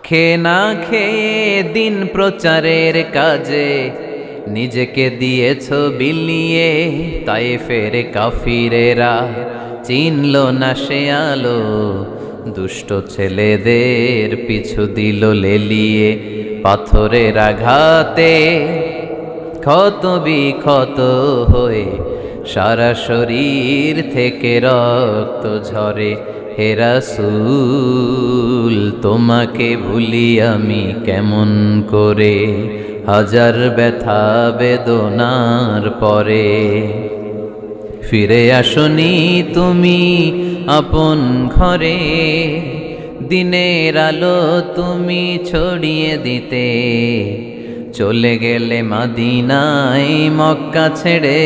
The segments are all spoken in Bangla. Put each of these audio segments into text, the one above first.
খেয়ে না খেয়ে দিন প্রচারের কাজে নিজেকে দিয়েছ বিলিয়ে, তায়েফের কাফিরেরা চিনল না সে আলো, দুষ্ট ছেলেদের পিছু দিল লেলিয়ে, পাথরের আঘাতে ক্ষত বিক্ষত হয়ে সারা শরীর থেকে রক্ত ঝরে। হে রাসূল তোমাকে ভুলি আমি কেমন করে, হাজার ব্যথা বেদনার পরে। ফিরে আসনি তুমি আপন ঘরে, দিনের আলো তুমি ছড়িয়ে দিতে, চলে গেলে মদিনায় মক্কা ছেড়ে।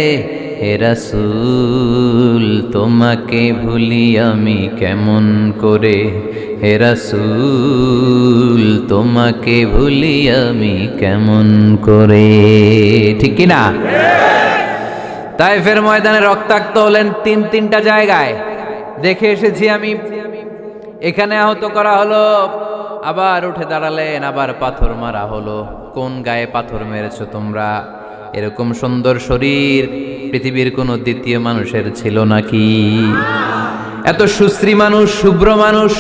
হে রাসূল তোমাকে ভুলি আমি কেমন করে, হে রাসূল তোমাকে ভুলি আমি কেমন করে। ঠিক কি না? তায়েফের ময়দানে রক্তাক্ত হলেন তিনটা জায়গায়, দেখে এসেছি আমি। এখানে আহত করা হলো, আবার উঠে দাঁড়ালেন, আবার পাথর মারা হলো। কোন গায়ে পাথর মেরেছো তোমরা? এরকম সুন্দর শরীর পৃথিবীর কোনো দ্বিতীয় মানুষের ছিল নাকি? এত সুশ্রী মানুষ, শুভ্র মানুষ,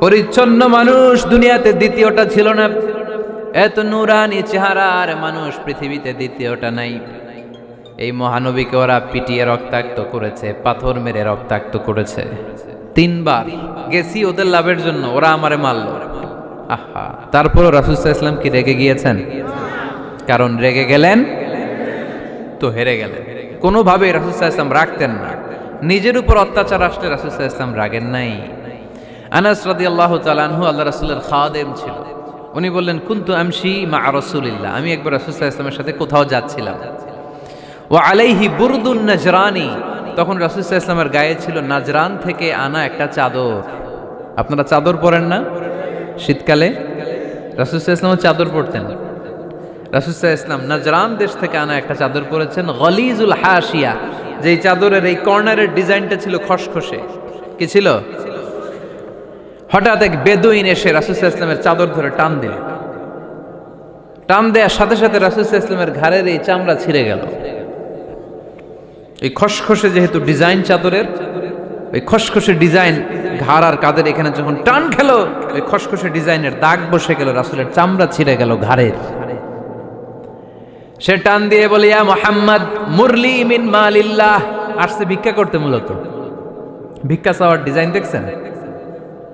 পরিচ্ছন্ন মানুষ দুনিয়াতে দ্বিতীয়টা ছিল না। এত নুরানি চেহারার মানুষ পৃথিবীতে দ্বিতীয়টা নাই। এই মহানবীকে ওরা পিটিয়ে রক্তাক্ত করেছে, পাথর মেরে রক্তাক্ত করেছে। 3 বার গেছি ওদের লাভের জন্য, ওরা আমারে মারল। আহা, তারপরও রাসূল সাল্লাল্লাহু আলাইহি ওয়াসাল্লাম কি রেগে গিয়েছেন? কারণ রেগে গেলেন তো হেরে গেলেন। কোনোভাবে রাসূল সাল্লাল্লাহু আলাইহি ওয়াসাল্লাম রাখতেন না। নিজের উপর অত্যাচার আসলে রাসূল সাল্লাল্লাহু আলাইহি ওয়াসাল্লাম রাগেন নাই। আনাস রাদিয়াল্লাহু তাআলা আনহু আল্লাহ রাসূলের খাদেম ছিল। উনি বললেন, কুনতু আমশি মা রাসূলিল্লাহ, আমি একবার রাসূল সাল্লাল্লাহু আলাইহি ওয়াসাল্লামের সাথে কোথাও যাচ্ছিলাম। ওয়া আলাইহি বুরদুন নাজরানি, তখন রাসূল সাল্লাল্লাহু আলাইহি ওয়াসাল্লামের গায়ে ছিল নাজরান থেকে আনা একটা চাদর। আপনারা চাদর পরেন না শীতকালে? রাসূল সাল্লাল্লাহু আলাইহি ওয়াসাল্লাম চাদর পরতেন। রাসূল সাল্লাল্লাহু আলাইহি ওয়াসাল্লাম নাজরান দেশ থেকে আনা একটা চাদর পরেছেন, গলিজুল হাশিয়া, যেই চাদরের এই কর্নারের ডিজাইনটা ছিল খসখসে। কি ছিল? হঠাৎ এক বেদুইন এসে রাসূল সাল্লাল্লাহু আলাইহি ওয়াসাল্লামের চাদর ধরে টান দিল। টান দেওয়ার সাথে সাথে রাসূল সাল্লাল্লাহু আলাইহি ওয়াসাল্লামের ঘাড়ের এই চামড়া ছিঁড়ে গেল। এই খসখসে যেহেতু ডিজাইন চাদরের, ওই খসখসে ডিজাইন ঘাড় আর কাঁধের এখানে যখন টান খেলো, ওই খসখসে ডিজাইনের দাগ বসে গেল, রাসূলের চামড়া ছিঁড়ে গেল ঘাড়ের। সে টান দিয়ে বলে, ইয়া মুহাম্মদ মুরলি মিন মালিল্লাহ। আসছে ভিক্ষা করতে, মূলত ভিক্ষা চাওয়ার ডিজাইন দেখছেন?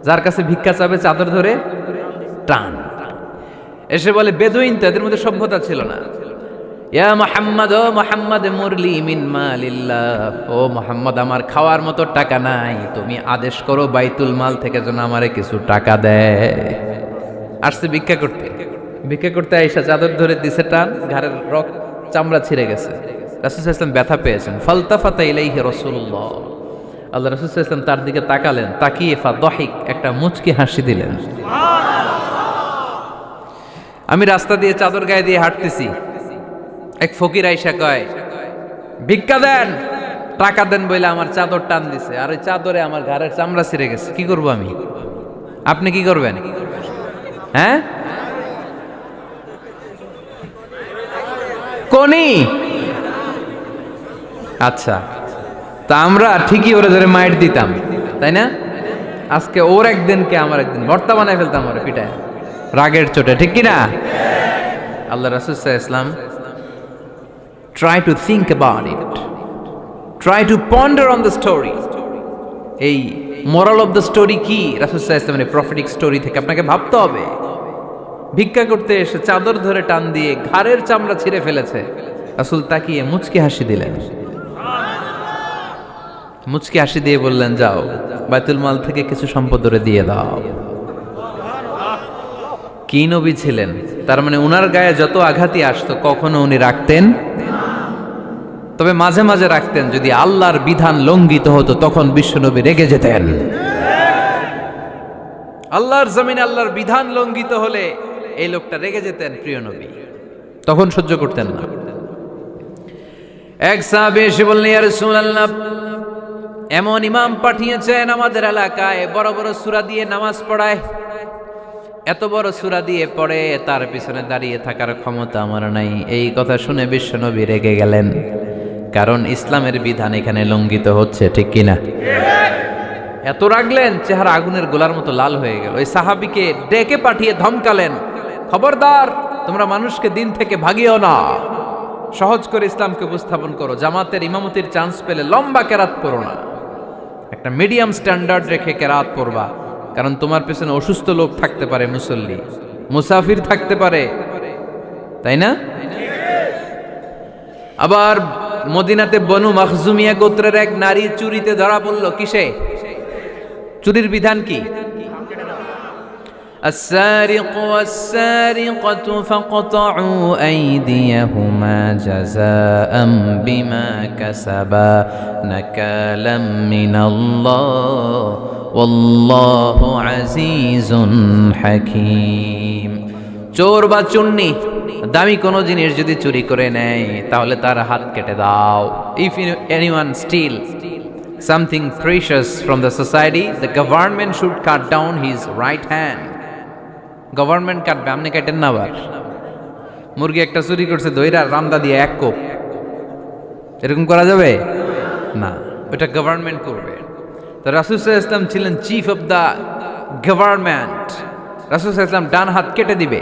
যার কাছে ভিক্ষা চাবে চাদর ধরে টান। এসে বলে, বেদুইন তো, এদের মধ্যে সভ্যতা ছিল না। ইয়া মুহাম্মদ, ও মুহাম্মদ মুরলি মিন মালিল্লাহ, ও মুহাম্মদ আমার খাওয়ার মতো টাকা নাই, তুমি আদেশ করো বাইতুল মাল থেকে যেন আমারে কিছু টাকা দেয়। আসছে ভিক্ষা করতে। ভিক্ষা করতে আইসা চাদর ধরে দিছে টান, ঘাড়ের চামড়া ছিঁড়ে গেছে। রাসূল সাল্লাল্লাহু আলাইহি ওয়াসাল্লাম ব্যথা পেয়েছেন। ফালতাফাতা ইলাইহি রাসূলুল্লাহ, আল্লাহ রাসূল সাল্লাল্লাহু আলাইহি ওয়াসাল্লাম তার দিকে তাকালেন, তাকিয়ে ফাদহিক, একটা মুচকি হাসি দিলেন। আমি রাস্তা দিয়ে চাদর গায়ে দিয়ে হাঁটতেছি, এক ফকির আইসা কয়, ভিক্ষা দেন, টাকা দেন বলে আমার চাদর টান দিছে, আর ওই চাদরে আমার ঘাড়ের চামড়া ছিঁড়ে গেছে। কি করব আমি? আপনি কি করবেন? হ্যাঁ, কোনি? আচ্ছা, তা আমরা ঠিকই ওরে ধরে মাইট দিতাম, তাই না? আজকে ওর একদিন কে আমার একদিন, ভর্তা বানায় ফেলতাম ওরে পিটায় রাগের চোটে, ঠিক কি না? আল্লাহ রাসূল সাল্লাল্লাহু আলাইহি ওয়াসাল্লাম try to think about it, try to ponder on the story. এই moral of the story কি? রাসূল সাল্লাল্লাহু আলাইহি ওয়াসাল্লামের প্রফেটিক স্টোরি থেকে আপনাকে ভাবতে হবে। ভিক্ষা করতে এসে চাদর ধরে টান দিয়ে ঘাড়ের চামড়া ছিঁড়ে ফেলেছে, রাসূল তাকিয়ে মুচকি হাসি দিলেন। মুচকি হাসি দিয়ে বললেন, যাও বাইতুল মাল থেকে কিছু সম্পদ ধরে দিয়ে দাও। কি নবী ছিলেন! তার মানে উনার গায়ে যত আঘাতই আসতো কখনো উনি রাখতেন, তবে মাঝে মাঝে রাখতেন। যদি আল্লাহর বিধান লঙ্ঘিত হতো তখন বিশ্বনবী রেগে যেতেন। আল্লাহর জমিনে আল্লাহর বিধান লঙ্ঘিত হলে এই লোকটা রেগে যেতেন, প্রিয় নবী তখন সহ্য করতেন না। এক সাহাবী এসে বললেন, ইয়া রাসূলুল্লাহ, এমন ইমাম পাঠিয়েছেন আমাদের এলাকায়, বড় বড় সূরা দিয়ে নামাজ পড়ায়, এত বড় সূরা দিয়ে পড়ে তার পিছনে দাঁড়িয়ে থাকার ক্ষমতা আমার নাই। এই কথা শুনে বিশ্বনবী রেগে গেলেন, কারণ ইসলামের বিধান এখানে লঙ্ঘিত হচ্ছে, ঠিক কিনা? এত রাগলেন, চেহারা আগুনের গোলার মতো লাল হয়ে গেল। ওই সাহাবীকে ডেকে পাঠিয়ে ধমকালেন, খবরদার, তোমরা মানুষকে দিন থেকে ভাগিও না, সহজ করে ইসলামকে উপস্থাপন করো। জামাতের ইমামতির চান্স পেলে লম্বা কেরাত পড়ো না, একটা মিডিয়াম স্ট্যান্ডার্ড রেখে কেরাত পড়বা, কারণ তোমার পেছনে অসুস্থ লোক থাকতে পারে, মুসল্লি, মুসাফির থাকতে পারে, তাই না? আবার মদিনাতে বনু মাখজুমিয়া গোত্রের এক নারী চুরিতে ধরা পড়ল। কিসে? চুরির বিধান কি? السارق والسارقة فاقطعوا أيديهما جزاء بما كسبا نكالا من الله والله عزيز حكيم। চোর বা চুন্নি দামি কোনো জিনিস যদি চুরি করে নেয় তাহলে তার হাত কেটে দাও। If anyone steal something precious from the society, the government should cut down his right hand. Government কাটবে, আপনি কাটেন না। আবার মুরগি একটা চুরি করছে, দইরা রামদা দিয়ে এক কোপ, এরকম করা যাবে না, ওটা গভর্নমেন্ট করবে। তো রাসূল সাল্লাল্লাহু আলাইহি ওয়াসাল্লাম ছিলেন চিফ অফ দা গভর্নমেন্ট, রাসূল সাল্লাল্লাহু আলাইহি ওয়াসাল্লাম ডান হাত কেটে দিবে।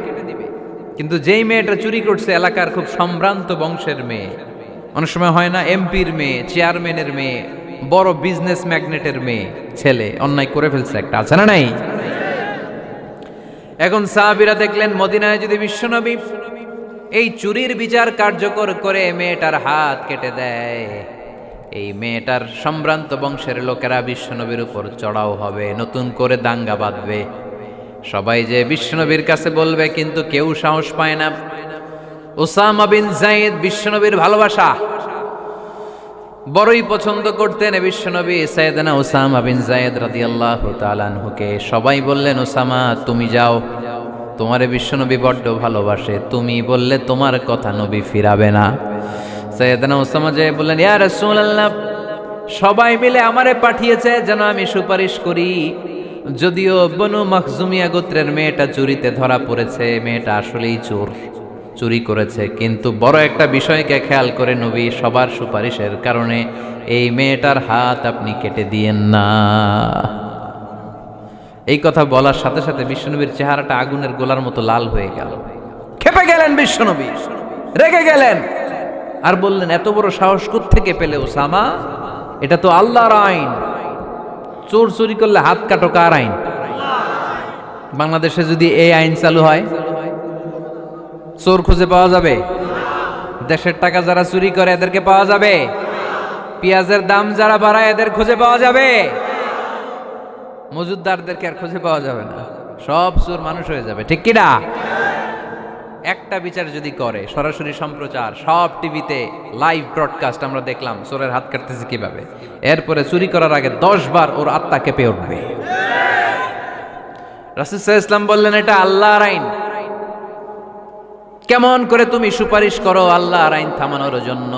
কিন্তু যেই মেয়েটা চুরি করছে এলাকার খুব সম্ভ্রান্ত বংশের মেয়ে, অনেক সময় হয় না এমপির মেয়ে, চেয়ারম্যানের মেয়ে, বড় বিজনেস ম্যাগনেটের মেয়ে, ছেলে অন্যায় করে ফেলছে একটা, আছে না নাই? এখন সাহাবীরা দেখলেন মদিনায় যদি বিশ্বনবী এই চুরির বিচার কার্যকর করে মেয়েটার হাত কেটে দেয়, এই মেয়েটার সম্ভ্রান্ত বংশের লোকেরা বিশ্বনবীর উপর চড়াও হবে, নতুন করে দাঙ্গা বাঁধবে, সবাই যে বিশ্বনবীর কাছে বলবে, কিন্তু কেউ সাহস পায় না। উসামা বিন যায়েদ বিশ্বনবীর ভালোবাসা বড়ই পছন্দ করতেন বিশ্বনবী। সাইয়েদনা উসামা বিন যায়েদ রাদিয়াল্লাহু তাআলা আনহুকে সবাই বললেন, উসামা তুমি যাও, তোমারে বিশ্বনবী বড্ড ভালোবাসে, তুমি বললে তোমার কথা নবী ফিরাবে না। সাইয়েদনা উসামা যে বললেন, ইয়া রাসূলুল্লাহ, সবাই মিলে আমারে পাঠিয়েছে যেন আমি সুপারিশ করি, যদিও বনু মাখজুমিয়া গোত্রের মেয়েটা চুরিতে ধরা পড়েছে, মেয়েটা আসলেই চোর, চুরি করেছে, কিন্তু বড় একটা বিষয়কে খেয়াল করে নবী সবার সুপারিশের কারণে এই মেয়েটার হাত আপনি কেটে দিয়েন না। এই কথা বলার সাথে সাথে বিশ্বনবীর চেহারাটা আগুনের গোলার মতো লাল হয়ে গেল, ক্ষেপে গেলেন বিশ্বনবী, রেগে গেলেন, আর বললেন, এত বড় সাহস কোত্থেকে পেলে ওসামা? এটা তো আল্লাহর আইন, চোর চুরি করলে হাত কাটো কার আইন? বাংলাদেশে যদি এই আইন চালু হয়, চোর খুঁজে পাওয়া যাবে? দেশের টাকা যারা চুরি করে এদেরকে পাওয়া যাবে? পেঁয়াজের দাম যারা বাড়ায় এদের খুঁজে পাওয়া যাবে? মজুদদারদেরকে আর খুঁজে পাওয়া যাবে না, সব চোর মানুষ হয়ে যাবে, ঠিক কিনা? একটা বিচার যদি করে, সরাসরি সম্প্রচার, সব টিভিতে লাইভ ব্রডকাস্ট আমরা দেখলাম চোরের হাত কাটতেছে কিভাবে, এরপরে চুরি করার আগে 10 বার ওর আত্মা কেঁপে উঠবে। রাসূল সাল্লাল্লাহু আলাইহি ওয়াসাল্লাম বললেন, এটা আল্লাহর আইন, কেমন করে তুমি সুপারিশ করো আল্লাহর আইন থামানোর জন্য?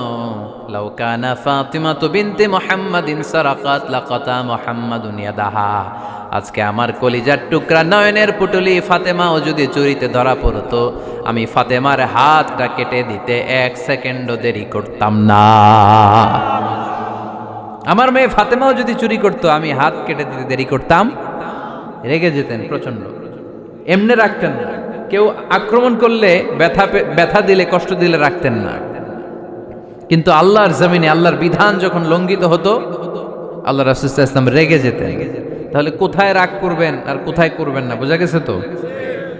লাউ কানা ফাতিমাতু বিনতে মুহাম্মাদিন সারাকাত লাকাতা মুহাম্মাদুন ইয়াদাহা। আজকে আমার কলিজার টুকরা নয়নের পুটুলি ফাতেমাও যদি চুরিতে ধরা পড়তো, আমি ফাতেমার হাতটা কেটে দিতে 1 সেকেন্ডও দেরি করতাম না। আমার মেয়ে ফাতেমাও যদি চুরি করতো, আমি হাত কেটে দিতে দেরি করতাম। রেগে যেতেন প্রচন্ড, এমনি রাখতেন না, কেউ আক্রমণ করলে ব্যথা দিলে, কষ্ট দিলে রাখতেন না। কিন্তু আল্লাহর জমিনে আল্লাহর বিধান যখন লঙ্ঘিত হতো, আল্লাহ রাসূল সাল্লাল্লাহু আলাইহি ওয়াসাল্লাম রেগে যেতেন। তাহলে কোথায় রাগ করবেন আর কোথায় করবেন না বোঝা গেছে তো?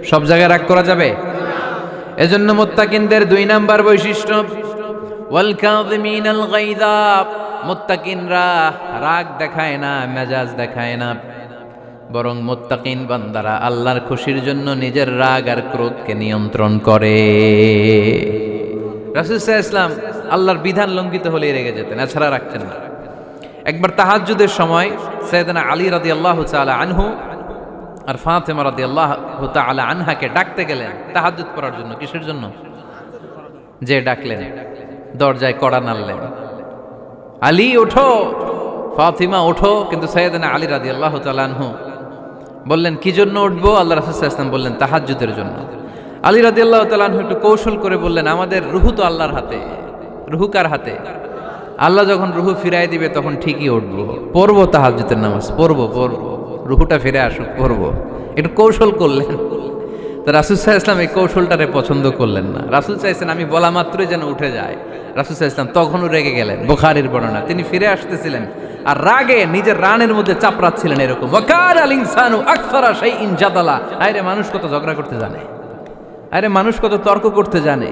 সব জায়গায় রাগ করা যাবে? এজন্য মুত্তাকিনদের 2 নাম্বার বৈশিষ্ট্য, ওয়াল কাযিমিনাল গায়যা। মুত্তাকিনরা রাগ দেখায় না, মেজাজ দেখায় না, বরং মুত্তাকিন বান্দারা আল্লাহর খুশির জন্য নিজের রাগ আর ক্রোধকে নিয়ন্ত্রণ করে। রাসূল সাল্লাল্লাহু আলাইহি ওয়াসাল্লাম আল্লাহর বিধান লঙ্ঘিত হলে রেগে যেতেন, এছাড়া রাখতেন না। একবার তাহাজ্জুদের সময় সাইয়েদনা আলী রাদিয়াল্লাহু তাআলা আনহু আর ফাতেমা রাদিয়াল্লাহু তাআলা আনহাকে ডাকতে গেলেন তাহাজ্জুদ পড়ার জন্য। কিসের জন্য? যে ডাকলেন, দরজায় কড়া নাড়লেন, আলী ওঠো, ফাতিমা ওঠো, কিন্তু সাইয়েদনা আলী রাদিয়াল্লাহু তাআলা আনহু বললেন কি জন্য উঠবো? আল্লাহ রাসূল সাল্লাল্লাহু আলাইহি ওয়াসাল্লাম বললেন তাহাজ্জুদের জন্য। আলী রাদিয়াল্লাহু তাআলা আনহু একটু কৌশল করে বললেন, আমাদের রুহু তো আল্লাহর হাতে। রুহু কার হাতে? আল্লাহ যখন রুহু ফিরাই দিবে তখন ঠিকই উঠবো, পড়বো তাহাজ্জুদের নামাজ, পড়বো, রুহুটা ফিরে আসুক, পড়বো। একটু কৌশল করলেন। তো রাসূল সাল্লাল্লাহু আলাইহি ওয়াসাল্লাম এই কৌশলটারে পছন্দ করলেন না। রাসূল চাইছেন আমি বলা মাত্রই যেন উঠে যায়। রাসূল সাল্লাল্লাহু আলাইহি ওয়াসাল্লাম তখনও রেগে গেলেন। বুখারীর বর্ণনা, তিনি ফিরে আসতেছিলেন আর রাগে নিজের রানের মধ্যে চাপড়াচ্ছিলেন এরকম, ওয়াকার আল ইনসানু আকসারা শাইইন জাদালা। আরে মানুষ কত ঝগড়া করতে জানে, আরে মানুষ কত তর্ক করতে জানে,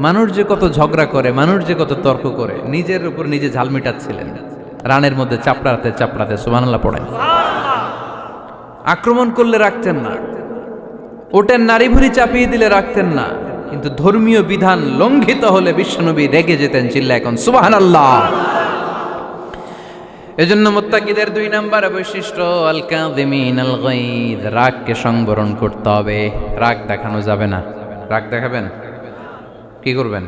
মানুষ যে কত ঝগড়া করে, মানুষ যে কত তর্ক করে, নিজের উপর নিজে ঝাল মিটাচ্ছিলেন রানের মধ্যে চাপড়াতে চাপড়াতে। সুবহানাল্লাহ পড়েন। আক্রমণ করলে রাখতেন না, ওটের নারী ভুঁড়ি চাপিয়ে দিলে রাখতেন না, কিন্তু ধর্মীয় বিধান লঙ্ঘিত হলে বিশ্বনবী রেগে যেতেন, চিল্লায় এখন সুবহানাল্লাহ। এজন্য মুত্তাকিদের 2 নাম্বার বৈশিষ্ট্য আল কাযিমিনাল গায়দ, রাগকে সংবরণ করতে হবে। রাগ দেখানো যাবে না। রাগ দেখাবেন, কি করবেন?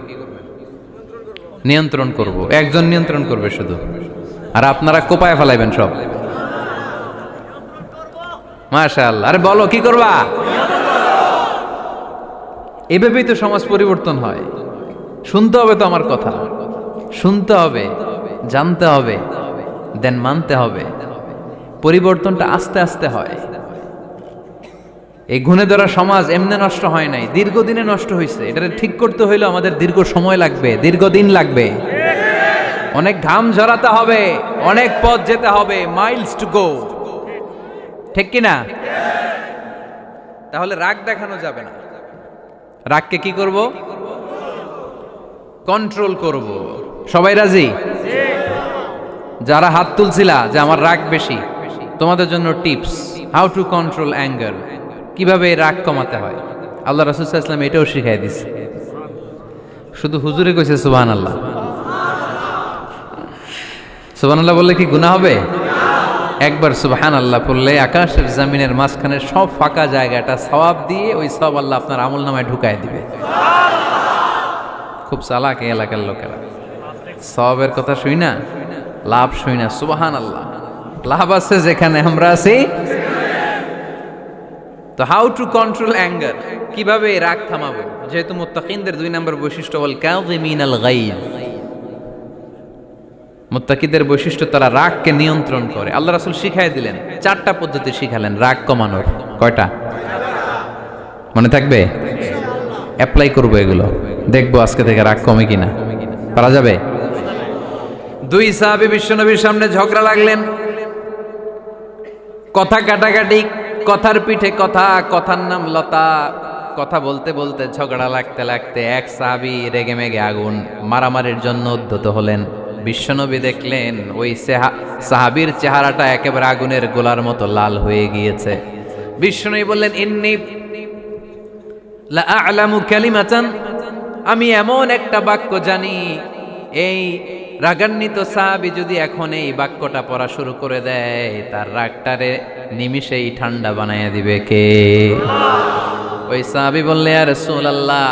নিয়ন্ত্রণ করব। একজন নিয়ন্ত্রণ করবে শুধু, আর আপনারা কোপায় ফেলাইবেন সব। মাশাআল্লাহ। আরে বলো কি করবা? এভাবেই তো সমাজ পরিবর্তন হয়। শুনতে হবে তো আমার কথা, শুনতে হবে, জানতে হবে, দেন মানতে হবে। পরিবর্তনটা আস্তে আস্তে হয়। এই গুণে ধরা সমাজ এমনি নষ্ট হয় নাই, দীর্ঘদিনে নষ্ট হয়েছে। এটা ঠিক করতে হইলে আমাদের দীর্ঘ সময় লাগবে, দীর্ঘদিন লাগবে, অনেক ঘাম ঝরাতে হবে, অনেক পথ যেতে হবে, মাইলস টু গো। ঠিক কিনা? তাহলে রাগ দেখানো যাবে না। রাগকে কি করব? কন্ট্রোল করব। সবাই রাজি? যারা হাত তুলছিলা যে আমার রাগ বেশি, তোমাদের জন্য tips, how to control anger, কিভাবে রাগ কমাতে হয়। আল্লাহ রাসূল সাল্লাল্লাহু আলাইহি ওয়াসাল্লাম এটাও শিখাই দিছে। শুধু হুজুরে কইছে সুবহানাল্লাহ। সুবহানাল্লাহ বললে কি গুনাহ হবে? একবার সুবহানাল্লাহ পড়লে আকাশের জমিনের মাঝখানে সব ফাঁকা জায়গাটা সওয়াব দিয়ে ওই সওয়াব আল্লাহ আপনার আমলনামায় ঢুকায় দিবে। খুব চালাক এই এলাকার লোকেরা, সওয়াবের কথা শুই না, লাভ শুই না। সুবহানাল্লাহ, লাভ আছে যেখানে আমরা আছি। তো হাউ টু কন্ট্রোল অ্যাঙ্গার, কিভাবে রাগ থামাবো? যেহেতু মুত্তাকিনদের 2 নম্বর বৈশিষ্ট্য ওয়াল কাযিমিনাল গায়দ, মুত্তাকিদের বৈশিষ্ট্য তারা রাগকে নিয়ন্ত্রণ করে। আল্লাহ রাসূল শিখাই দিলেন, 4টা পদ্ধতি শিখালেন রাগ কমানোর। কয়টা মনে থাকবে? অ্যাপ্লাই করবো এগুলো, দেখবো আজকে থেকে রাগ কমে কিনা। পারা যাবে? 2 সাহাবী বিশ্বনবীর সামনে ঝগড়া লাগলেন, কথা কাটাকাটি, কথার পিঠে কথা, কথার নাম লতা। কথা বলতে বলতে ঝগড়া লাগতে লাগতে এক সাহাবী রেগে মেগে আগুন, মারামারির জন্য উদ্যত হলেন। বিশ্বনবী দেখলেন ওই সাহাবীর চেহারাটা একেবারে আগুনের গোলার মতো লাল হয়ে গিয়েছে। বিশ্বনবী বললেন, ইন্নী লা আ'লামু কালিমাতান, আমি এমন একটা বাক্য জানি, এই রাগান্বিত সাহাবী যদি এখন এই বাক্যটা পড়া শুরু করে দেয়, তার রাগটারে নিমিষেই ঠান্ডা বানাইয়া দিবে কে? ওই সাহাবী বললেন, ইয়া রাসূলুল্লাহ,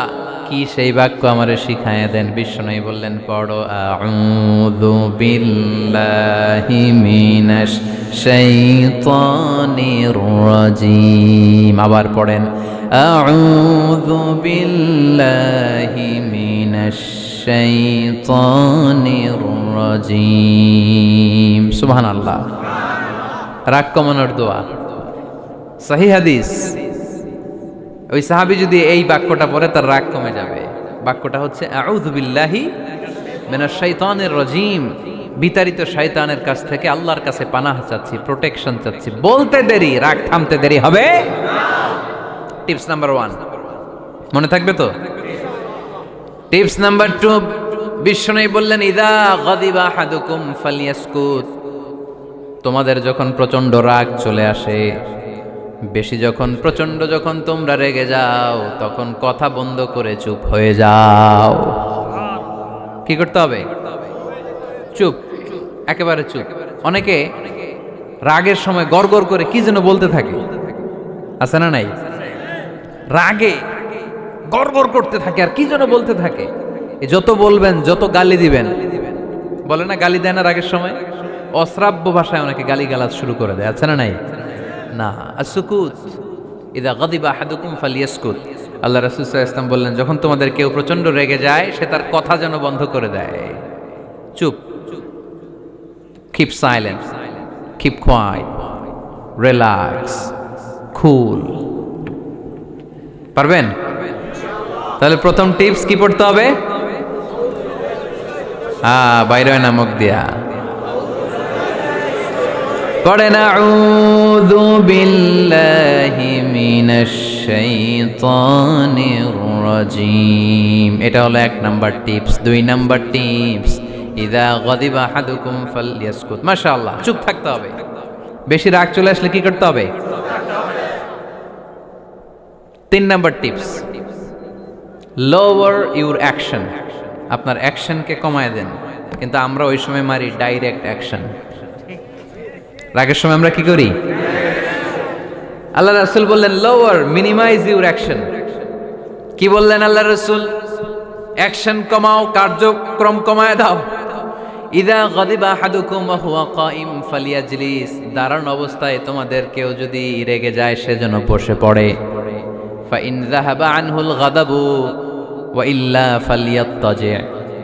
কি সেই বাক্য আমারে শিখাইয়া দেন। বিশ্বনবী বললেন, পড়ো আউযু বিল্লাহি মিনাশ শাইতানির রাজিম। আবার পড়েন আউযু বিল্লাহি মিনাশ শাইতানির রাজিম। সুবহানাল্লাহ। রাগ কমানোর দোয়া, সহিহ হাদিস। ওই সাহাবী যদি এই বাক্যটা পড়ে তার রাগ কমে যাবে। বাক্যটা হচ্ছে আউযু বিল্লাহি মিনাশ শাইতানির রাজিম, বিতাড়িত শয়তানের কাছ থেকে আল্লাহর কাছে পানাহ চাচ্ছি, প্রোটেকশন চাচ্ছি। বলতে দেরি, রাগ থামতে দেরি হবে না। টিপস নাম্বার 1 মনে থাকবে তো? টিপস নাম্বার 2, বিশ্বনবী বললেন, ইযা গাদিবা আহাদুকুম ফালইয়াসকুত, তোমাদের যখন প্রচন্ড রাগ চলে আসে, বেশি যখন, প্রচন্ড যখন তোমরা রেগে যাও, তখন কথা বন্ধ করে চুপ হয়ে যাও। কি করতে হবে? চুপ, একেবারে চুপ। অনেকে রাগের সময় গড়গড় করে কি যেন বলতে থাকে, আছে না নাই? রাগে গড়গড় করতে থাকে আর কি যেন বলতে থাকে। যত বলবেন, যত গালি দিবেন, বলে না গালি দেয় না রাগের সময়, অশ্রাব্য ভাষায় অনেকে গালি গালাজ শুরু করে দেয়, আছে না নাই? না, আসুকুত ইদা গাদিবা আহাদুকুম ফালিয়াসকুত। আল্লাহ রাসূল সাল্লাল্লাহু আলাইহি ওয়াসাল্লাম বললেন, যখন তোমাদের কেউ প্রচন্ড রেগে যায় সে তার কথা যেন বন্ধ করে দেয়। চুপ, keep silent, keep quiet, relax, cool. পারবেন? তাহলে প্রথম টিপস কি পড়তে হবে? বাইরে নামক দিয়া পড়েন, আউযু বিল্লাহি মিনাশ শাইতানির রাজীম। এটা হলো 1 নাম্বার টিপস। 2 নাম্বার টিপস, ইযা গাদিবা আহাদুকুম ফালইয়াসকুত। মাশাআল্লাহ, চুপ থাকতে হবে। বেশি রাগ চলে আসলে কি করতে হবে? 3 number tips, lower your action. আপনার অ্যাকশনকে কমায় দেন। কিন্তু আমরা ওই সময় মারি ডাইরেক্ট অ্যাকশন। রাগের সময় আমরা কি করি? আল্লাহ রাসূল বললেন লোয়ার, মিনিমাইজ ইউর অ্যাকশন। কি বললেন আল্লাহ রাসূল? অ্যাকশন কমাও, কার্যক্রম কমায় দাও। ইদা গাদিবা আহাদুকুম ওয়া হুয়া কাইম ফালিয়াজলিস। দাঁড়ানো অবস্থায় তোমাদের কেউ যদি রেগে যায় সেজন্য বসে পড়ে। ফা ইন যাহাবা আনহুল গাদাবু ওয়া ইল্লা ফালিয়াত্তাজি।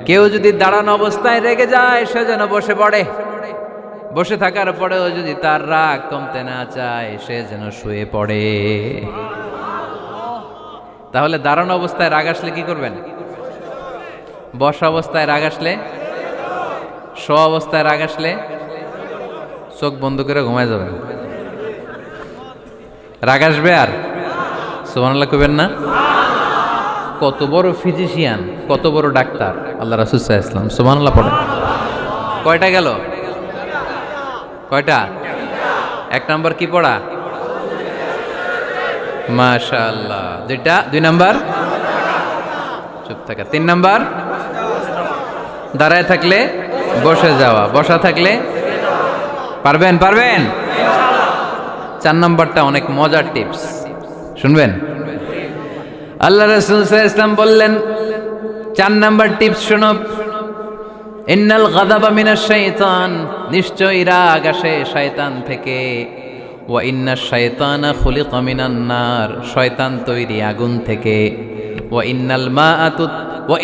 কেউ যদি দাঁড়ানো অবস্থায় রেগে যায় সেজন্য বসে পড়ে। বসে থাকার পরেও যদি তার রাগ কমতে না চায় সে যেন শুয়ে পড়ে। তাহলে দাঁড়ানো অবস্থায় রাগ আসলে কি করবেন? বসা অবস্থায় রাগ আসলে, শোয়া অবস্থায় রাগ আসলে চোখ বন্ধ করে ঘুমায় যাবেন। রাগ আসবে আর সুবহানাল্লাহ কইবেন না? কত বড় ফিজিশিয়ান, কত বড় ডাক্তার আল্লাহ রাসূল সাল্লাল্লাহু আলাইহি ওয়াসাল্লাম। সুবহানাল্লাহ পড়েন। কয়টা গেল? কয়টা? 1 নাম্বার কি পড়া? মাশাআল্লাহ। 2 নাম্বার চুপ থাকা। 3 নাম্বার দাঁড়ায় থাকলে বসে যাওয়া, বসা থাকলে পারবেন? 4 নাম্বারটা অনেক মজার টিপস, শুনবেন? আল্লাহ রাসূল সাল্লাল্লাহু আলাইহি ওয়াসাল্লাম বললেন 4 নাম্বার টিপস শোনো। ইন্নাল গাদাবা মিনাশ শাইতান। নিশ্চয়ই রাগ আসে শয়তান থেকে। ওয়া ইন্নাশ শাইতানা খুলিকা মিনান নার। শয়তান তৈরি আগুন থেকে। ওয়া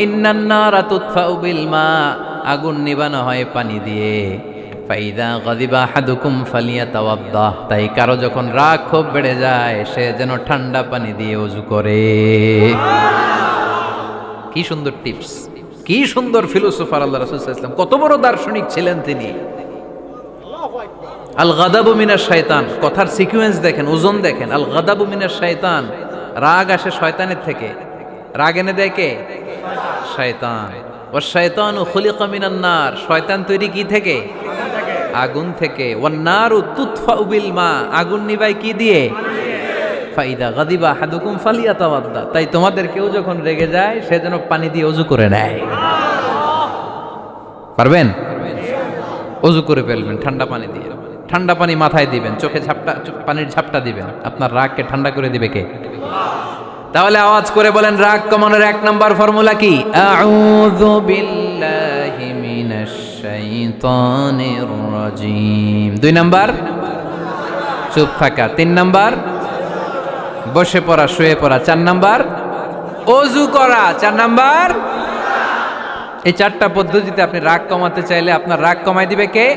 ইন্নান নারা তুতফাউ বিল মা। আগুন নিবানো হয় পানি দিয়ে। ফাইদা গাদিবা আহাদুকুম ফালিয়াতাওয়াদ্দা। তাই কারো যখন রাগ খুব বেড়ে যায় সে যেন ঠান্ডা পানি দিয়ে ওযু করে। কি সুন্দর টিপস, কি সুন্দর ফিলোসোফার আল্লাহ রাসূল সাল্লাল্লাহু আলাইহি ওয়াসাল্লাম। কত বড় দার্শনিক ছিলেন তিনি। আল গাদাবু মিনাশ শাইতান, কথার সিকোয়েন্স দেখেন, ওজন দেখেন। আল গাদাবু মিনাশ শাইতান, রাগ আসে শয়তানের থেকে। রাগ এনে দেয় কে? শয়তান। ওয়াশ শাইতানু খুলিকা মিনান নার। শয়তান তৈরি কি থেকে? আগুন থেকে। ওয়ান নারু তুতফাউ বিল মা। আগুন নিভায় কি দিয়ে? ফাইদা গাদিবা আহাদুকুম ফালিয়াতাওয়াদ্দা। তাই তোমাদের কেউ যখন রেগে যায় সে যেন পানি দিয়ে ওযু করে নেয়। পারবেন? ওযু করে ফেলবেন ঠান্ডা পানি দিয়ে। ঠান্ডা পানি মাথায় দিবেন, চোখে পানির ঝাপটা দিবেন। আপনার রাগকে ঠান্ডা করে দিবে কে? তাহলে আওয়াজ করে বলেন, রাগ কমানোর 1 নাম্বার ফর্মুলা কি? আউযু বিল্লাহি মিনাশ শাইতানির রাজীম। 2 নাম্বার চুপ থাকা। 3 নাম্বার বসে পড়া, শুয়ে পড়া। 4 নাম্বার ওযু করা। 4 নাম্বার। এই 4টা পদ্ধতিতে আপনি রাগ কমাতে চাইলে আপনার রাগ কমাই দিবে কে?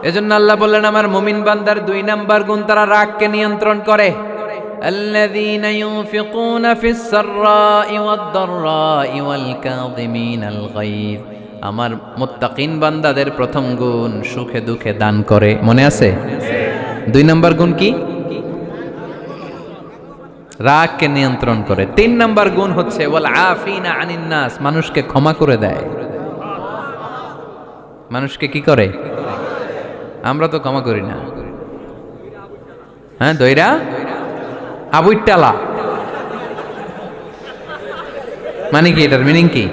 এজন্য আল্লাহ বললেন, আমার মুমিন বান্দার 2 নাম্বার গুণ, তারা রাগকে নিয়ন্ত্রণ করে। আল্লাযীনা ইউনফিকুনা ফিস সাররাই ওয়াদ দাররাই ওয়াল কাযিমিনাল গায়য। আমার মুত্তাকিন বান্দাদের প্রথম গুণ সুখে দুঃখে দান করে। মনে আছে? 2 নাম্বার গুণ কি? রাগকে নিয়ন্ত্রণ করে। 3 নাম্বার গুণ হচ্ছে ওয়াল আফিনা আনিন নাস। মানুষকে ক্ষমা করে দেয়। মানুষকে কি করে? আমরা তো ক্ষমা করি না। হ্যাঁ, দইরা আবুইটালা মানে কি? এটার মিনিং কি?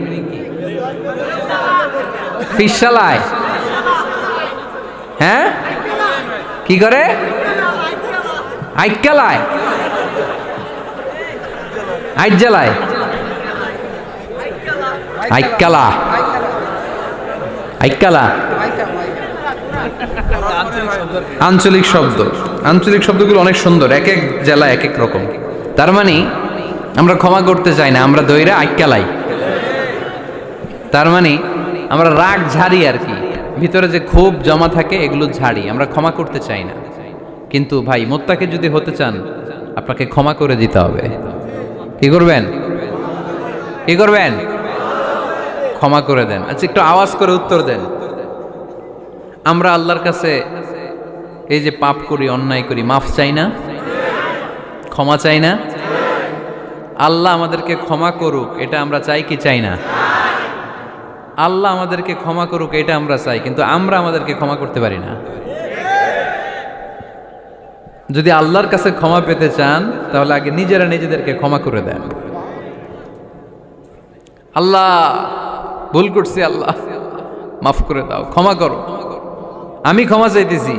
ফিশালায়। হ্যাঁ, কি করে? আইকালায়, আইজালায়, আইকালা, আইকালা আঞ্চলিক শব্দ। আঞ্চলিক শব্দগুলো অনেক সুন্দর, এক এক জেলা এক এক রকম। তার মানে আমরা ক্ষমা করতে চাই না, আমরা দইরা আইক্যালাই। তার মানে আমরা রাগ ঝাড়ি আর কি, ভিতরে যে ক্ষোভ জমা থাকে এগুলো ঝাড়ি, আমরা ক্ষমা করতে চাই না। কিন্তু ভাই মোত্তাকি যদি হতে চান আপনাকে ক্ষমা করে দিতে হবে। কি করবেন? কি করবেন? ক্ষমা করে দেন। আচ্ছা একটু আওয়াজ করে উত্তর দেন। আমরা আল্লাহর কাছে এই যে পাপ করি, অন্যায় করি, মাফ চাই না? ক্ষমা চাই না? আল্লাহ আমাদেরকে ক্ষমা করুক এটা আমরা চাই কি চাই না? আল্লাহ আমাদেরকে ক্ষমা করুক এটা আমরা চাই, কিন্তু আমরা আমাদেরকে ক্ষমা করতে পারি না। যদি আল্লাহর কাছে ক্ষমা পেতে চান তাহলে আগে নিজেরা নিজেদেরকে ক্ষমা করে দেন। আল্লাহ ভুল করছি, আল্লাহ মাফ করে দাও, ক্ষমা করো। আমি ক্ষমা চাইতেছি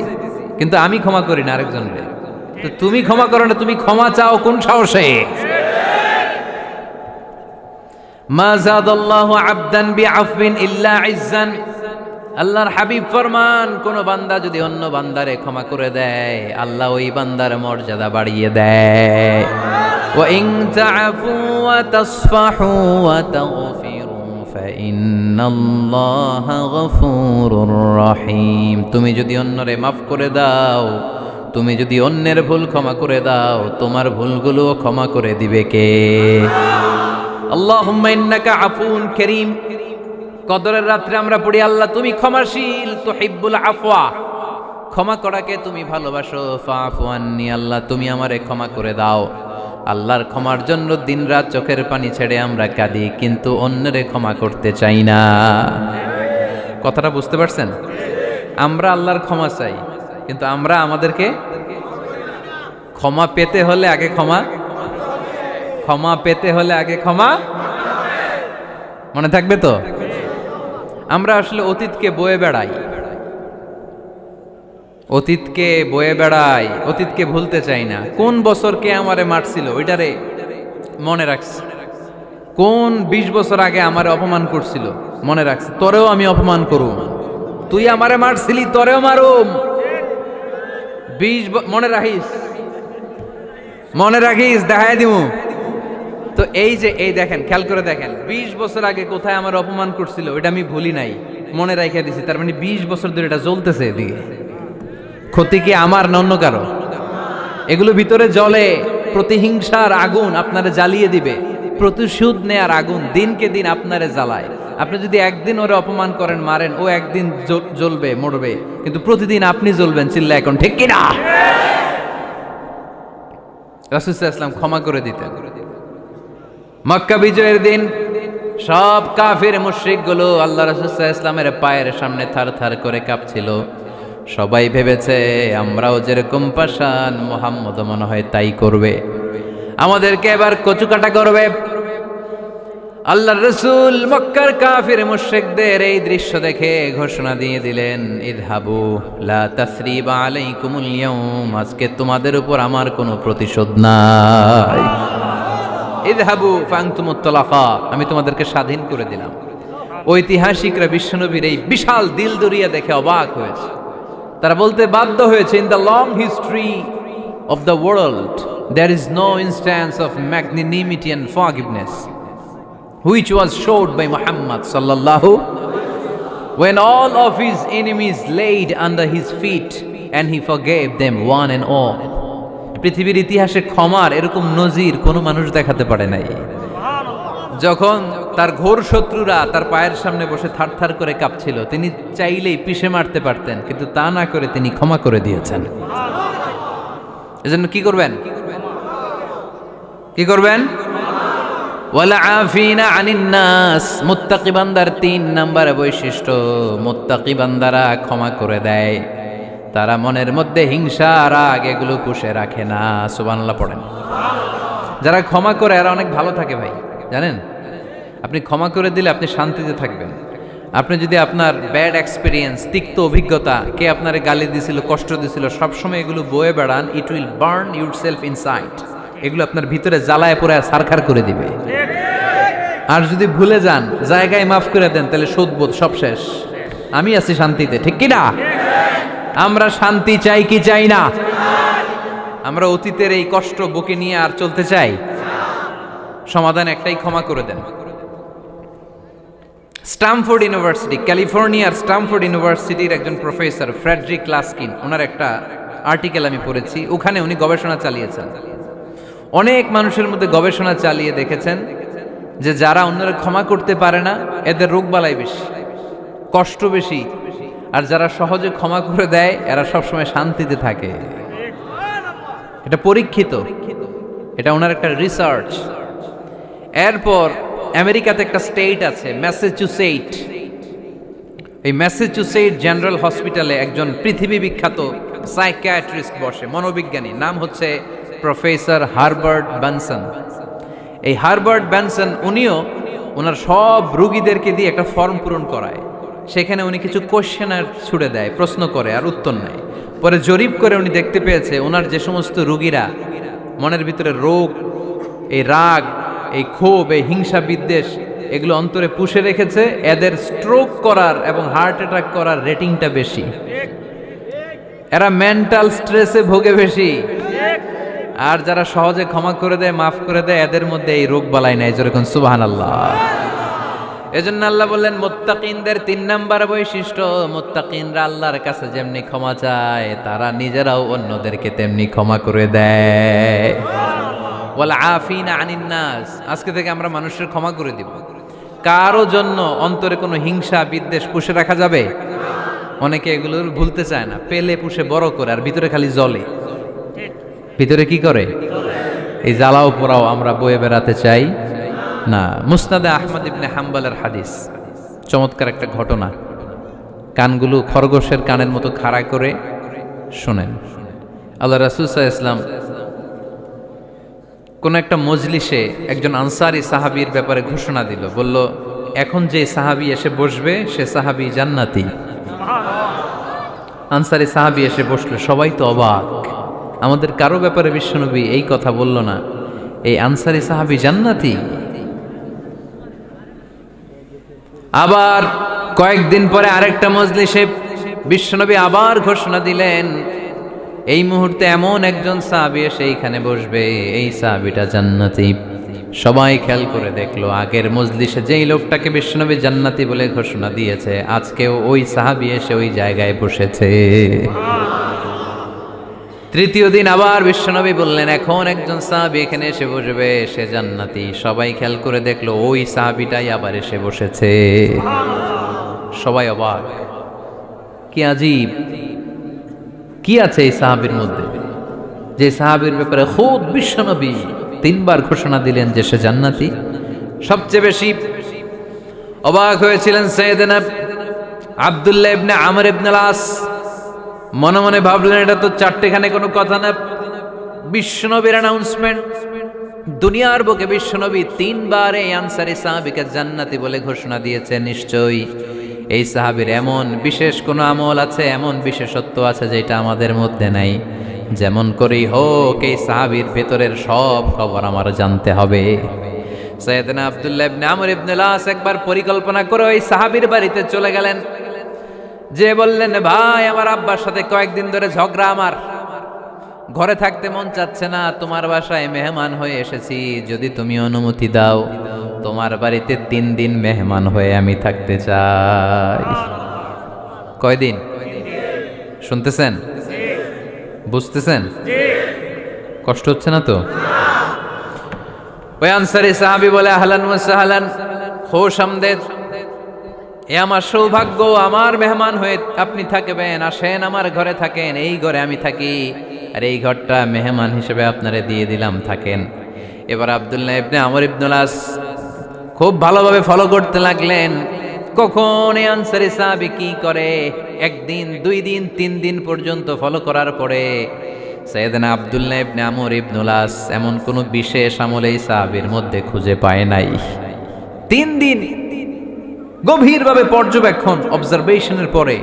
কিন্তু আমি ক্ষমা করি না আরেকজনকে। তো তুমি ক্ষমা করো না, তুমি ক্ষমা চাও কোন সাহসে? মা যাদাল্লাহু আবদান বিআফবিন ইল্লা ইজ্জান। আল্লাহর হাবিব ফরমান, কোন বান্দা যদি অন্য বান্দারে ক্ষমা করে দেয় আল্লাহ ওই বান্দার মর্যাদা বাড়িয়ে দেয়। ওয়া ইন তা'ফু ওয়া তাসফাহু ওয়া তাগফিরু ফাইন্নাল্লাহা গফুরুর রহিম। তুমি যদি অন্যরে মাফ করে দাও, তুমি যদি অন্যের ভুল ক্ষমা করে দাও, তোমার ভুলগুলোও ক্ষমা করে দিবে কে? আল্লাহুম্মা ইন্নাকা আফুন কারীম। কদরের রাত্রে আমরা পড়ি আল্লাহ তুমি ক্ষমাশীল, তুহিব্বুল আফওয়া, ক্ষমা করাকে তুমি ভালোবাসো। ফাআফু আন্নি, আল্লাহ তুমি আমারে ক্ষমা করে দাও। আল্লাহর ক্ষমার জন্য দিনরাত চোখের পানি ছেড়ে আমরা কাঁদি, কিন্তু অন্যরে ক্ষমা করতে চাই না। কথাটা বুঝতে পারছেন? আমরা আল্লাহর ক্ষমা চাই, কিন্তু আমরা আমাদেরকে ক্ষমা পেতে হলে আগে ক্ষমা পেতে হলে আগে ক্ষমা। মনে থাকবে তো? আমরা আসলে অতীতকে বয়ে বেড়াই, অতীতকে ভুলতে চাই না। কোন বছর কে আমারে মারছিল ওইটারে মনে রাখছি, কোন 20 বছর আগে আমারে অপমান করছিল মনে রাখছি, তোরেও আমি অপমান করুম। তুই আমারে মারছিলি, তোরেও মারুম। মনে রাখিস, দেখাই দিমু। তো এই যে এই দেখেন, খেয়াল করে দেখেন, 20 বছর আগে কোথায় আমার অপমান করছিল ওইটা আমি ভুলি নাই, মনে রাখিয়া দিছি। তার মানে 20 বছর ধরে এটা জ্বলতেছে এদিকে। ক্ষতি কি আমার না অন্য কারো? এগুলো ভিতরে জ্বলে, প্রতিহিংসার আগুন আপনারে জ্বালিয়ে দিবে, প্রতিশোধ নেয়ার আগুন দিনকে দিন আপনারে জ্বালায়। আপনি যদি একদিন ওরে অপমান করেন, মারেন, ও একদিন জ্বলবে, মরবে, কিন্তু প্রতিদিন আপনি জ্বলবেন। চিল্লা এখন ঠিক কিনা? রাসূল সাল্লাল্লাহু আলাইহি ওয়াসাল্লাম ক্ষমা করে দিতেন। মক্কা বিজয়ের দিন সব কাফির মুশরিক গুলো আল্লাহ রাসূল সাল্লাল্লাহু আলাইহি ওয়াসাল্লামের পায়ের সামনে থার থার করে কাঁপছিল। সবাই ভেবেছে আমরাও যেরকম পাষাণ, মুহাম্মদ মনে হয় তাই করবে, আমাদেরকে এবার কচুকাটা করবে। আল্লাহর রাসূল মক্কার কাফির মুশরিকদের এই দৃশ্য দেখে ঘোষণা দিয়ে দিলেন, ইযহাবু লা তাসরিবা আলাইকুমুল ইয়াউম, আজকে তোমাদের উপর আমার কোনো প্রতিশোধ নাই। ইযহাবু ফাআনতুমুত তালাকা, আমি তোমাদেরকে স্বাধীন করে দিলাম। ঐতিহাসিকরা বিশ্বনবীর এই বিশাল দিলদরিয়া দেখে অবাক হয়েছে। তারা বলতে বাধ্য হয়েছে, in the long history of the world there is no instance of magnanimity and forgiveness which was showed by Muhammad sallallahu, when all of his enemies laid under his feet and he forgave them one and all. পৃথিবীর ইতিহাসে ক্ষমার এরকম নজির কোনো মানুষ দেখাতে পারে নাই। যখন তার ঘোর শত্রুরা তার পায়ের সামনে বসে থার থার করে কাঁপছিল, তিনি চাইলেই পিষে মারতে পারতেন, কিন্তু তা না করে তিনি ক্ষমা করে দিয়েছেন। এজন্য কি করবেন? ওয়ালা আফিনা আনিন নাস, মুত্তাকি বান্দার 3 নাম্বার বৈশিষ্ট্য, মুত্তাকি বান্দারা ক্ষমা করে দেয়। তারা মনের মধ্যে হিংসা, রাগ এগুলো পুষে রাখে না। সুবহানাল্লাহ পড়েন। যারা ক্ষমা করে এরা অনেক ভালো থাকে ভাই, জানেন? আপনি ক্ষমা করে দিলে আপনি শান্তিতে থাকবেন। আপনি যদি আপনার ব্যাড এক্সপিরিয়েন্স, তিক্ত অভিজ্ঞতা, কে আপনারে গালি দিছিল, কষ্ট দিছিল, সবসময় এগুলো বয়ে বেড়ান, it will burn yourself inside. এগুলো আপনার ভিতরে জ্বালায় পড়ে সারখার করে দিবে। আর যদি ভুলে যান, জায়গায় মাফ করে দেন, তাহলে শোধবোধ সব শেষ, আমি আছি শান্তিতে। ঠিক কি না? আমরা শান্তি চাই কি চাই না? আমরা অতীতের এই কষ্ট বুকে নিয়ে আর চলতে চাই? সমাধান একটাই, ক্ষমা করে দেন। স্টামফোর্ড ইউনিভার্সিটি, ক্যালিফোর্নিয়ার স্টামফোর্ড ইউনিভার্সিটির একজন প্রফেসর ফ্রেডরিক লাস্কিন, ওনার একটা আর্টিকেল আমি পড়েছি। ওখানে উনি গবেষণা চালিয়েছেন, অনেক মানুষের মধ্যে গবেষণা চালিয়ে দেখেছেন যে যারা অন্যরা ক্ষমা করতে পারে না এদের রোগবালাই বেশি, কষ্ট বেশি, আর যারা সহজে ক্ষমা করে দেয় এরা সবসময় শান্তিতে থাকে। এটা পরীক্ষিত, এটা ওনার একটা রিসার্চ। এরপর আমেরিকাতে একটা স্টেট আছে ম্যাসাচুসেট, এই ম্যাসাচুসেট জেনারেল হসপিটালে একজন পৃথিবী বিখ্যাত সাইকিয়াট্রিস্ট বসে, মনোবিজ্ঞানী, নাম হচ্ছে প্রফেসর হারবার্ট বেনসন। এই হারবার্ট বেনসন উনিও ওনার সব রোগীদেরকে দিয়ে একটা ফর্ম পূরণ করায়, সেখানে উনি কিছু কোশ্চেনার ছুড়ে দেয়, প্রশ্ন করে আর উত্তর নেয়। পরে জরিপ করে উনি দেখতে পেয়েছে ওনার যে সমস্ত রোগীরা মনের ভিতরে রোগ, এই রাগ, এই ক্ষোভ, এই হিংসা বিদ্বেষ এগুলো অন্তরে পুষে রেখেছে, এদের স্ট্রোক করার এবং হার্ট অ্যাটাক করার রেটিংটা বেশি, এরা মেন্টাল স্ট্রেসে ভোগে বেশি। আর যারা সহজে ক্ষমা করে দেয়, মাফ করে দেয়, এদের মধ্যে এই রোগ বালাই নাই। যেরকম সুবহানাল্লাহ। এজন্য আল্লাহ বললেন মুত্তাকিনদের 3 নাম্বার বৈশিষ্ট্য, মুত্তাকিনরা আল্লাহর কাছে যেমনি ক্ষমা চায় তারা নিজেরাও অন্যদেরকে তেমনি ক্ষমা করে দেয়। ওয়াল আফিনা আনিন নাস, আজকে থেকে আমরা মানুষের ক্ষমা করে দিব। কারো জন্য অন্তরে কোনো হিংসা বিদ্বেষ পুষে রাখা যাবে? অনেকে এগুলোর ভুলতে চায় না, পেলে পুষে বড় করে আর ভিতরে খালি জ্বলে। ভিতরে কি করে? এই জ্বালাও পোড়াও আমরা বয়ে বেড়াতে চাই না। মুসনাদে আহমদ ইবনে হাম্বলের হাদিস, চমৎকার একটা ঘটনা। কানগুলো খরগোশের কানের মতো খাড়া করে শোনেন। আল্লাহ রাসূল সাল্লাল্লাহু আলাইহি ওয়াসাল্লাম কোন একটা মজলিসে একজন আনসারী সাহাবীর ব্যাপারে ঘোষণা দিল, বলল এখন যে সাহাবী এসে বসবে সে সাহাবী জান্নাতি। আনসারী সাহাবী এসে বসলো, সবাই তো অবাক, আমাদের কারো ব্যাপারে বিশ্বনবী এই কথা বলল না, এই আনসারী সাহাবী জান্নাতি। আবার কয়েকদিন পরে আরেকটা মজলিসে বিশ্বনবী আবার ঘোষণা দিলেন, এই মুহূর্তে এমন একজন সাহাবী এসে এইখানে বসবে, এই সাহাবীটা জান্নাতি। সবাই খেয়াল করে দেখলো, আগের মজলিসে যেই লোকটাকে বিশ্বনবী জান্নাতি বলে ঘোষণা দিয়েছে, আজকেও ওই সাহাবী এসে ওই জায়গায় বসেছে। তৃতীয় দিন আবার বিশ্বনবী বললেন, এখন একজন সাহাবী এখানে এসে বসবে, সে জান্নাতি। সবাই খেয়াল করে দেখলো, ওই সাহাবীটাই আবার এসে বসেছে। সবাই অবাক, কি আজীব, কি আছে এই সাহাবীর মধ্যে, যে সাহাবীর ব্যাপারে খুদ বিশ্বনবী 3 বার ঘোষণা দিলেন যে সে জান্নাতি। সবচেয়ে বেশি অবাক হয়েছিলেন সাইয়েদনা আব্দুল্লাহ ইবনে আমর ইবনে আল-আস। মনে মনে ভাবলেন, এটা তো চারটেখানে কোনো কথা না, বিশ্বনবীর অ্যানাউন্সমেন্ট। দুনিয়ার বুকে বিশ্বনবী 3 বার এই আনসারী সাহাবীকে জান্নাতি বলে ঘোষণা দিয়েছে, নিশ্চয়ই এই সাহাবীর এমন বিশেষ কোনো আমল আছে, এমন বিশেষত্ব আছে যেটা আমাদের মধ্যে নাই। যেমন করেই হোক এই সাহাবীর ভেতরের সব খবর আমার জানতে হবে। সাইয়েদনা আব্দুল্লাহ ইবনে আমর ইবনে আল-আস একবার পরিকল্পনা করে ওই সাহাবীর বাড়িতে চলে গেলেন, যে বললেন, ভাই আমার আব্বার সাথে কয়েকদিন ধরে ঝগড়া, আমার ঘরে থাকতে মন চাচ্ছে না, তোমার বাসায় মেহমান হয়ে এসেছি, যদি তুমি অনুমতি দাও তোমার বাড়িতে 3 দিন মেহমান হয়ে আমি থাকতে চাই। কয়দিন? শুনতেছেন? বুঝতেছেন? কষ্ট হচ্ছে না তো? ওই আনসারী সাহাবী বলে, আহলান ওয়া সাহলান, খুশ আমদেদ, এ আমার সৌভাগ্য, আমার মেহমান হয়ে আপনি থাকবেন, আসেন আমার ঘরে থাকেন, এই ঘরে আমি থাকি, আর এই ঘরটা মেহমান হিসেবে আপনারে দিয়ে দিলাম, থাকেন। এবার আব্দুল্লাহ ইবনে আমর ইবনে আল-আস খুব ভালোভাবে ফলো করতে লাগলেন, কখন এই আনসারী সাহাবী কি করে। 1 দিন, 2 দিন, 3 দিন পর্যন্ত ফলো করার পরে সাইয়েদনা আব্দুল্লাহ ইবনে আমর ইবনে আল-আস এমন কোনো বিশেষ আমল এই সাহাবীর মধ্যে খুঁজে পায় নাই। 3 দিন গভীরভাবে পর্যবেক্ষণ, অবজারভেশনের পরে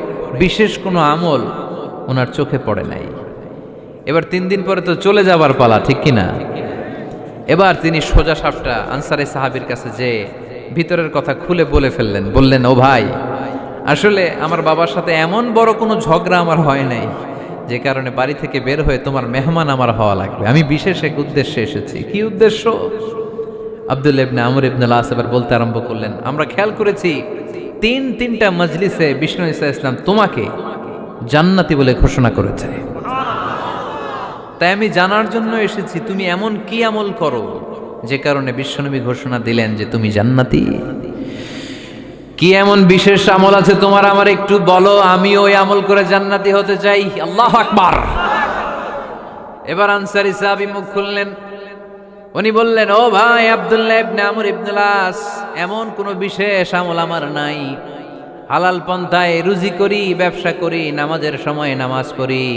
বিশেষ কোনো আমল ওনার চোখে পড়ে নাই। এবার 3 দিন পরে তো চলে যাবার পালা, ঠিক কিনা? এবার তিনি সোজা সাপটা আনসারী সাহাবীর কাছে যে ভিতরের কথা খুলে বলে ফেললেন, বললেন, ও ভাই, আসলে আমার বাবার সাথে এমন বড় কোনো ঝগড়া আমার হয় নাই যে কারণে বাড়ি থেকে বের হয়ে তোমার মেহমান আমার হওয়া লাগবে। আমি বিশেষ এক উদ্দেশ্যে এসেছি। কি উদ্দেশ্য? আব্দুল্লাহ ইবনে আমর ইবনে আল-আস এবার বলতে আরম্ভ করলেন, আমরা খেয়াল করেছি তিনটা মজলিসে বিষ্ণু ঈসা ইসলাম তোমাকে জান্নাতি বলে ঘোষণা করেছে। তাই আমি জানার জন্য এসেছি তুমি এমন কি আমল করো যে কারণে বিশ্বনবী ঘোষণা দিলেন যে তুমি জান্নাতি। কি এমন বিশেষ আমল আছে তোমার, আমার একটু বলো, আমি ওই আমল করে জান্নাতি হতে চাই। আল্লাহু আকবার। এবার আনসারী সাহাবী মুখ খুললেন। উনি বললেন, ও ভাই আব্দুল্লাহ ইবনে আমর ইবনে আল-আস, এমন কোনো বিশেষ আমল আমার নাই। হালাল পন্থায় রুজি করি, ব্যবসা করি, নামাজের সময় নামাজ পড়ি,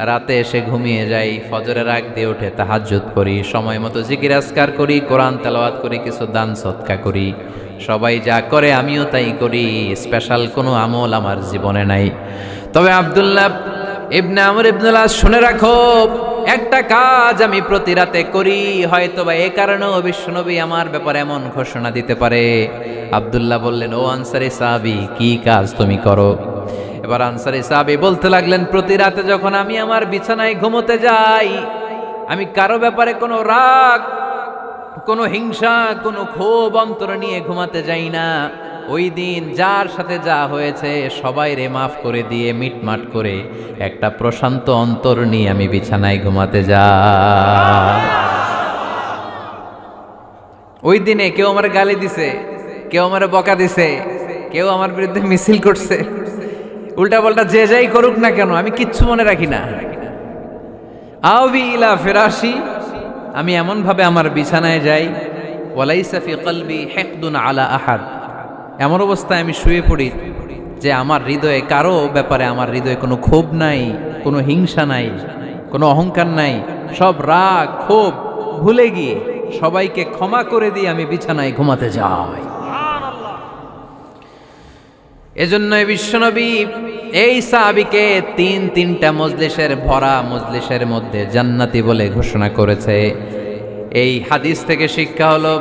রাতে এসে ঘুমিয়ে যাই, ফজরের আগ দিয়ে উঠে তাহাজ্জুদ করি, সময় মতো জিকির আজকার করি, কোরআন তেলাওয়াত করি, কিছু দান সদকা করি। সবাই যা করে আমিও তাই করি, স্পেশাল কোনো আমল আমার জীবনে নাই। তবে আব্দুল্লাহ ইবনে আমর ইবনে আল-আস শুনে রাখো, একটা কাজ আমি প্রতি রাতে করি, হয়তোবা এ কারণেও বিশ্বনবী আমার ব্যাপারে এমন ঘোষণা দিতে পারে। আব্দুল্লাহ বললেন, ও আনসারী সাহাবী, কি কাজ তুমি করো? এবার আনসারী সাহাবী বলতে লাগলেন, প্রতি রাতে যখন আমি আমার বিছানায় ঘুমোতে যাই, আমি কারো ব্যাপারে কোনো রাগ, কোনো হিংসা, কোনো ক্ষোভ অন্তরে নিয়ে ঘুমাতে যাই না। ওই দিন যার সাথে যা হয়েছে সবাই রে মাফ করে দিয়ে মিটমাট করে একটা প্রশান্ত অন্তর নিয়ে আমি বিছানায় ঘুমাতে যাই। ওই দিনে কেউ আমার গালি দিছে, কেউ আমার বকা দিছে, কেউ আমার বিরুদ্ধে মিছিল করছে, উল্টা পাল্টা যে যাই করুক না কেন, আমি কিচ্ছু মনে রাখি না। আওবি ইলা ফিরাশি, আমি এমন ভাবে আমার বিছানায় যাই, ওয়ালাইসা ফি কলবি হিকদুন আলা আহাদ, এমন অবস্থায় আমি শুয়ে পড়ি যে আমার হৃদয়ে কারো ব্যাপারে আমার হৃদয়ে কোনো ক্ষোভ নাই, কোনো হিংসা নাই, কোনো অহংকার নাই, সব রাগ ক্ষোভ ভুলে গিয়ে সবাইকে ক্ষমা করে দিয়ে আমি বিছানায় ঘুমাতে যাই। এজন্য বিশ্বনবী এই সাহাবীকে তিনটা মজলিসের ভরা মজলিসের মধ্যে জান্নাতি বলে ঘোষণা করেছে। এই হাদিস থেকে শিক্ষা হলো,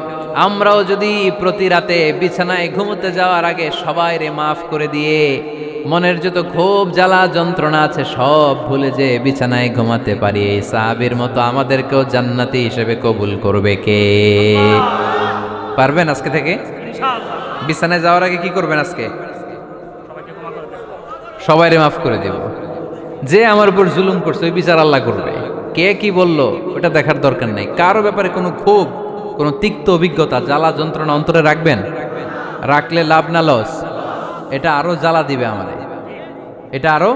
আমরাও যদি প্রতি রাতে বিছানায় ঘুমোতে যাওয়ার আগে সবাই রে মাফ করে দিয়ে মনের যত ক্ষোভ জ্বালা যন্ত্রণা আছে সব ভুলে যে বিছানায় ঘুমাতে পারি, এই সাহাবীর মতো আমাদেরকেও জান্নাতি হিসেবে কবুল করবে কে? পারবেন আজকে থেকে? বিছানায় যাওয়ার আগে কি করবেন? আজকে সবাই রে মাফ করে দেব। যে আমার উপর জুলুম করছে ওই বিচার আল্লাহ করবে। কে কি বললো ওটা দেখার দরকার নাই। কারো ব্যাপারে কোনো ক্ষোভ, কোনো তিক্ত অভিজ্ঞতা, জ্বালা যন্ত্রণা অন্তরে রাখবেন? রাখলে লাভ না লস? এটা আরো জ্বালা দিবে আমারে, এটা আরো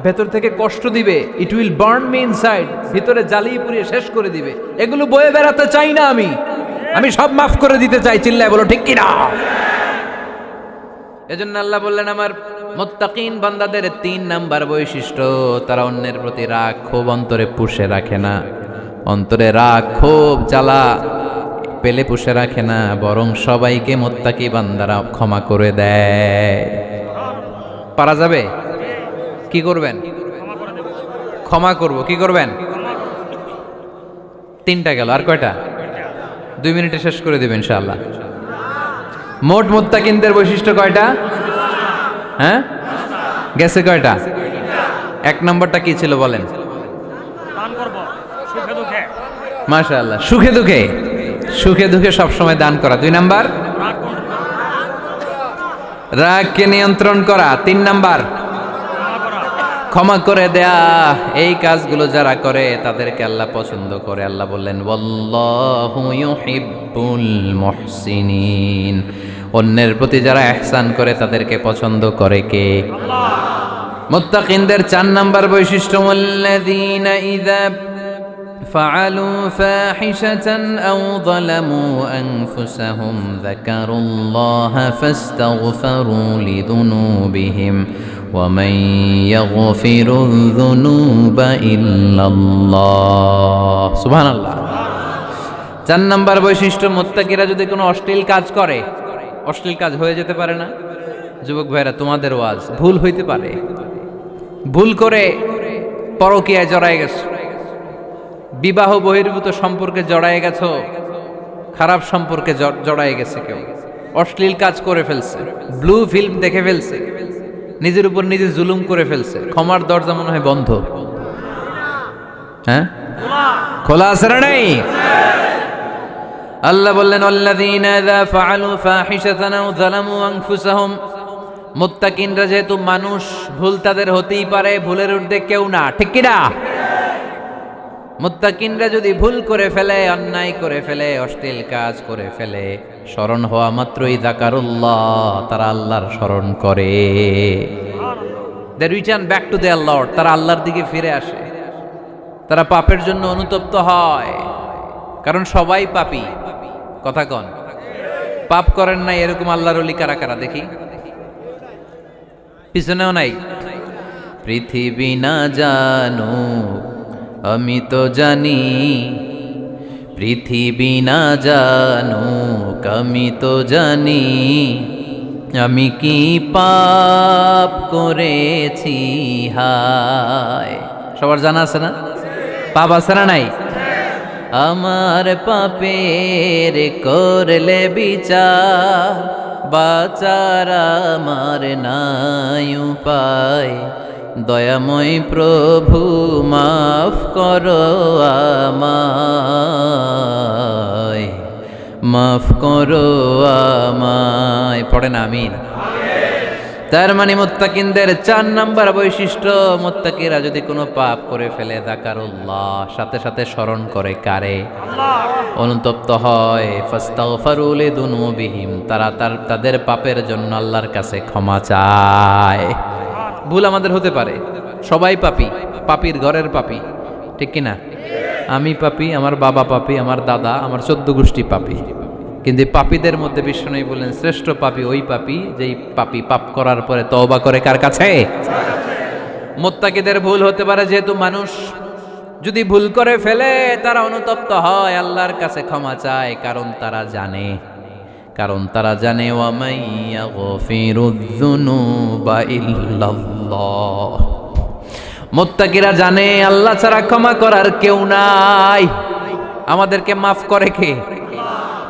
ভেতর থেকে কষ্ট দিবে। It will burn me inside, ভিতরে জ্বালিয়ে পুড়িয়ে শেষ করে দিবে। এগুলো বয়ে বেড়াতে চাই না আমি সব মাফ করে দিতে চাই। চিল্লায় বলো ঠিক কিনা? এজন্য আল্লাহ বললেন, আমার মুত্তাকিন বান্দাদের 3 নাম্বার বৈশিষ্ট্য, তারা অন্যের প্রতি রাগ ক্ষোভ অন্তরে পুষে রাখে না। অন্তরে রাগ ক্ষোভ জ্বালা পেলে পুষে রাখে না, বরং সবাইকে মুত্তাকি বান্দারা ক্ষমা করে দেয়। পারা যাবে? কি করবেন? ক্ষমা করব। কি করবেন? 3টা গেল, আর কয়টা? 2 মিনিটে শেষ করে দেবেন ইনশাআল্লাহ। মোট মুত্তাকিনদের বৈশিষ্ট্য কয়টা? হ্যাঁ, গেছে কয়টা? 1 নম্বরটা কি ছিল বলেন? মাশাআল্লাহ, সুখে দুঃখে, সুখে দুঃখে সবসময় দান করা। 2 নাম্বার রাগকে নিয়ন্ত্রণ করা। 3 নাম্বার ক্ষমা করে দেয়া। এই কাজগুলো যারা করে তাদেরকে আল্লাহ পছন্দ করে। আল্লাহ বললেন, ওয়াল্লাহু ইউহিব্বুল মুহসিনিন, অন্যের প্রতি যারা ইহসান করে তাদেরকে পছন্দ করে কে? আল্লাহ। মুত্তাকিনদের 4 নাম্বার বৈশিষ্ট্য, আল্লাযীনা ইযা فعلوا فاحشة أو ظلموا أنفسهم ذكروا الله فاستغفروا لذنوبهم ومن يغفر الذنوب إلا الله سبحان الله। 4 নাম্বার বৈশিষ্ট্য, মুত্তাকিরা যদি কোনো অশ্লীল কাজ করে, অশ্লীল কাজ হয়ে যেতে পারে না? যুবক ভাইরা, তোমাদের ওয়াজ, ভুল হইতে পারে। ভুল করে পরকীয়ায় জড়ায় গেছো, বিবাহ বহির্ভূত সম্পর্কে জড়ায় গেছো, খারাপ সম্পর্কে জড়ায় গেছে কেউ, অশ্লীল কাজ করে ফেলছে, ব্লু ফিল্ম দেখে ফেলছে, নিজের উপর নিজে জুলুম করে ফেলছে, ক্ষমার দরজা মনে হয় বন্ধ। হ্যাঁ, খোলা আছে না নাই? আল্লাহ বললেন আল্লাযীনা ইযা ফাআলু ফাহিশাতান আও যালামু আনফুসাহুম, মুত্তাকিনরা যেহেতু মানুষ, ভুল তাদের হতেই পারে, ভুলের ঊর্ধ্বে কেউ না, ঠিক কি না? মুত্তাকিনরা যদি ভুল করে ফেলে, অন্যায় করে ফেলে, অশ্লীল কাজ করে ফেলে, স্মরণ হওয়া মাত্রই যাকারুল্লাহ, তারা আল্লাহর স্মরণ করে। They return back to their lord, তারা আল্লাহর দিকে ফিরে আসে, তারা পাপের জন্য অনুতপ্ত হয়। কারণ সবাই পাপী, কথা কন। পাপ করেন নাই এরকম আল্লাহর ওলি কারা কারা দেখি? পিছনেও নাই। পৃথিবী না জানো আমি তো জানি, পৃথিবী না জানুক আমি তো জানি, আমি কি পাপ করেছি হায়। সবার জানা আছে না? পাপ আছে না নাই? আমার পাপের করলে বিচার, বাচার আমার নাই উপায়, দয়াময় প্রভু মাফ করো আমায়, মাফ করো আমায়। পড়েন আমিন। তার মানে মুত্তাকিনদের 4 নাম্বার বৈশিষ্ট্য, মুত্তাকিরা যদি কোনো পাপ করে ফেলে যাকারুল্লাহ, সাথে সাথে স্মরণ করে কারে? অনুতপ্ত হয়। ফাস্তাগফারু লিযুনুবিহিম, তারা তাদের পাপের জন্য আল্লাহর কাছে ক্ষমা চায়। ভুল আমাদের হতে পারে, সবাই পাপী, পাপীর ঘরের পাপী, ঠিক কিনা? আমি পাপী, আমার বাবা পাপী, আমার দাদা, আমার 14 গোষ্ঠী পাপী। কিন্তু পাপীদের মধ্যে বিশ্বনবী বলেন শ্রেষ্ঠ পাপী ওই পাপী যেই পাপী পাপ করার পরে তওবা করে কার কাছে? মুত্তাকিদের ভুল হতে পারে, যেহেতু মানুষ, যদি ভুল করে ফেলে তারা অনুতপ্ত হয়, আল্লাহর কাছে ক্ষমা চায়, কারণ তারা জানে ওয়া মাইয়া গফিরুয যুনুবা ইল্লাল্লাহ। মুত্তাকিরা জানে আল্লাহ ছাড়া ক্ষমা করার কেউ নাই। আমাদেরকে মাফ করে কে?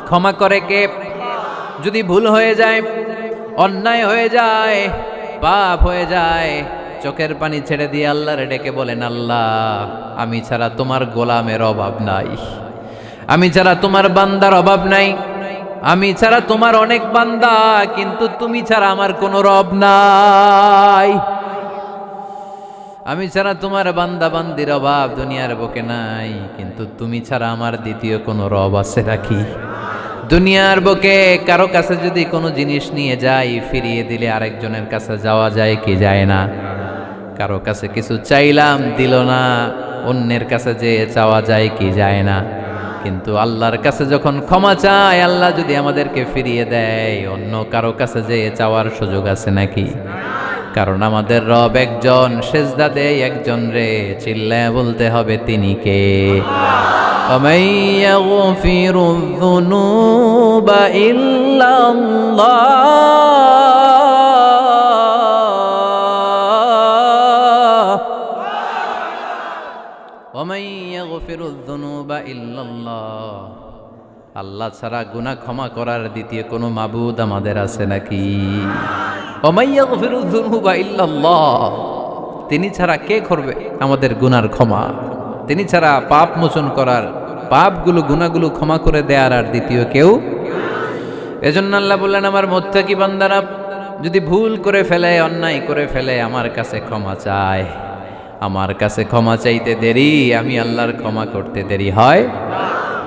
ক্ষমা করে কে? যদি ভুল হয়ে যায়, অন্যায় হয়ে যায়, পাপ হয়ে যায়, চোখের পানি ছেড়ে দিয়ে আল্লাহরে ডেকে বলেন, আল্লাহ আমি ছাড়া তোমার গোলামের অভাব নাই, আমি ছাড়া তোমার বান্দার অভাব নাই, আমি ছাড়া তোমার অনেক বান্দা, কিন্তু তুমি ছাড়া আমার কোনো রব নাই। আমি ছাড়া তোমার বান্দা বান্দির অভাব দুনিয়ার বুকে নাই, কিন্তু তুমি ছাড়া আমার দ্বিতীয় কোনো রব আছে নাকি? দুনিয়ার বুকে কারো কাছে যদি কোনো জিনিস নিয়ে যাই, ফিরিয়ে দিলে আরেকজনের কাছে যাওয়া যায় কি যায় না? কারো কাছে কিছু চাইলাম দিল না, অন্যের কাছে যে চাওয়া যায় কি যায় না? কিন্তু আল্লাহর কাছে যখন ক্ষমা চাই, আল্লাহ যদি আমাদেরকে ফিরিয়ে দেয়, অন্য কারো কাছে যে চাওয়ার সুযোগ আছে নাকি? কারণ আমাদের রব একজন, সেজদা দেয় একজন রে, চিল্লায় বলতে হবে তিনি কে? وَمَن يَغْفِرُ الذُّنُوبَ إِلَّا اللَّهُ وَمَن يَغْفِرُ الذُّنُوبَ إِلَّا اللَّهُ। আল্লাহ ছাড়া গুনাহ ক্ষমা করার দ্বিতীয় কোনো মাবুদ আমাদের আছে নাকি? وَمَن يَغْفِرُ الذُّنُوبَ إِلَّا اللَّهُ। তিনি ছাড়া কে করবে আমাদের গুনার ক্ষমা? তিনি ছাড়া পাপ মোচন করার, পাপগুলো গুনাহগুলো ক্ষমা করে দেয়ার আর দ্বিতীয় কেউ। এজন্য আল্লাহ বললেন, আমার মুত্তাকি বান্দারা যদি ভুল করে ফেলে, অন্যায় করে ফেলে, আমার কাছে ক্ষমা চায়। আমার কাছে ক্ষমা চাইতে দেরি, আমি আল্লাহর ক্ষমা করতে দেরি হয়?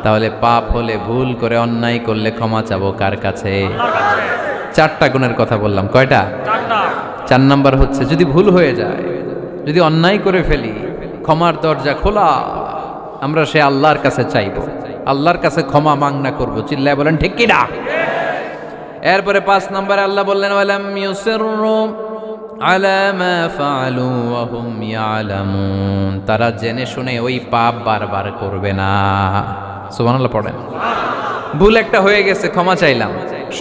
তাহলে পাপ হলে, ভুল করে অন্যায় করলে ক্ষমা চাবো কার কাছে? 4টা গুণের কথা বললাম, কয়টা? 4 নাম্বার হচ্ছে যদি ভুল হয়ে যায়, যদি অন্যায় করে ফেলি, ক্ষমার দরজা খোলা, আমরা সে আল্লাহর কাছে চাইব, আল্লাহর কাছে ক্ষমা মাংনা করব। চিল্লায় বলেন ঠিক কি না? এরপরে 5 নম্বরে আল্লাহ বললেন, ওয়ালাম ইউসিররু আলা মা ফাআলু ওয়া হুম ইয়ালামুন, তারা জেনে শুনে ওই পাপ বারবার করবে না। সুবহানাল্লাহ পড়েন। ভুল একটা হয়ে গেছে, ক্ষমা চাইলাম,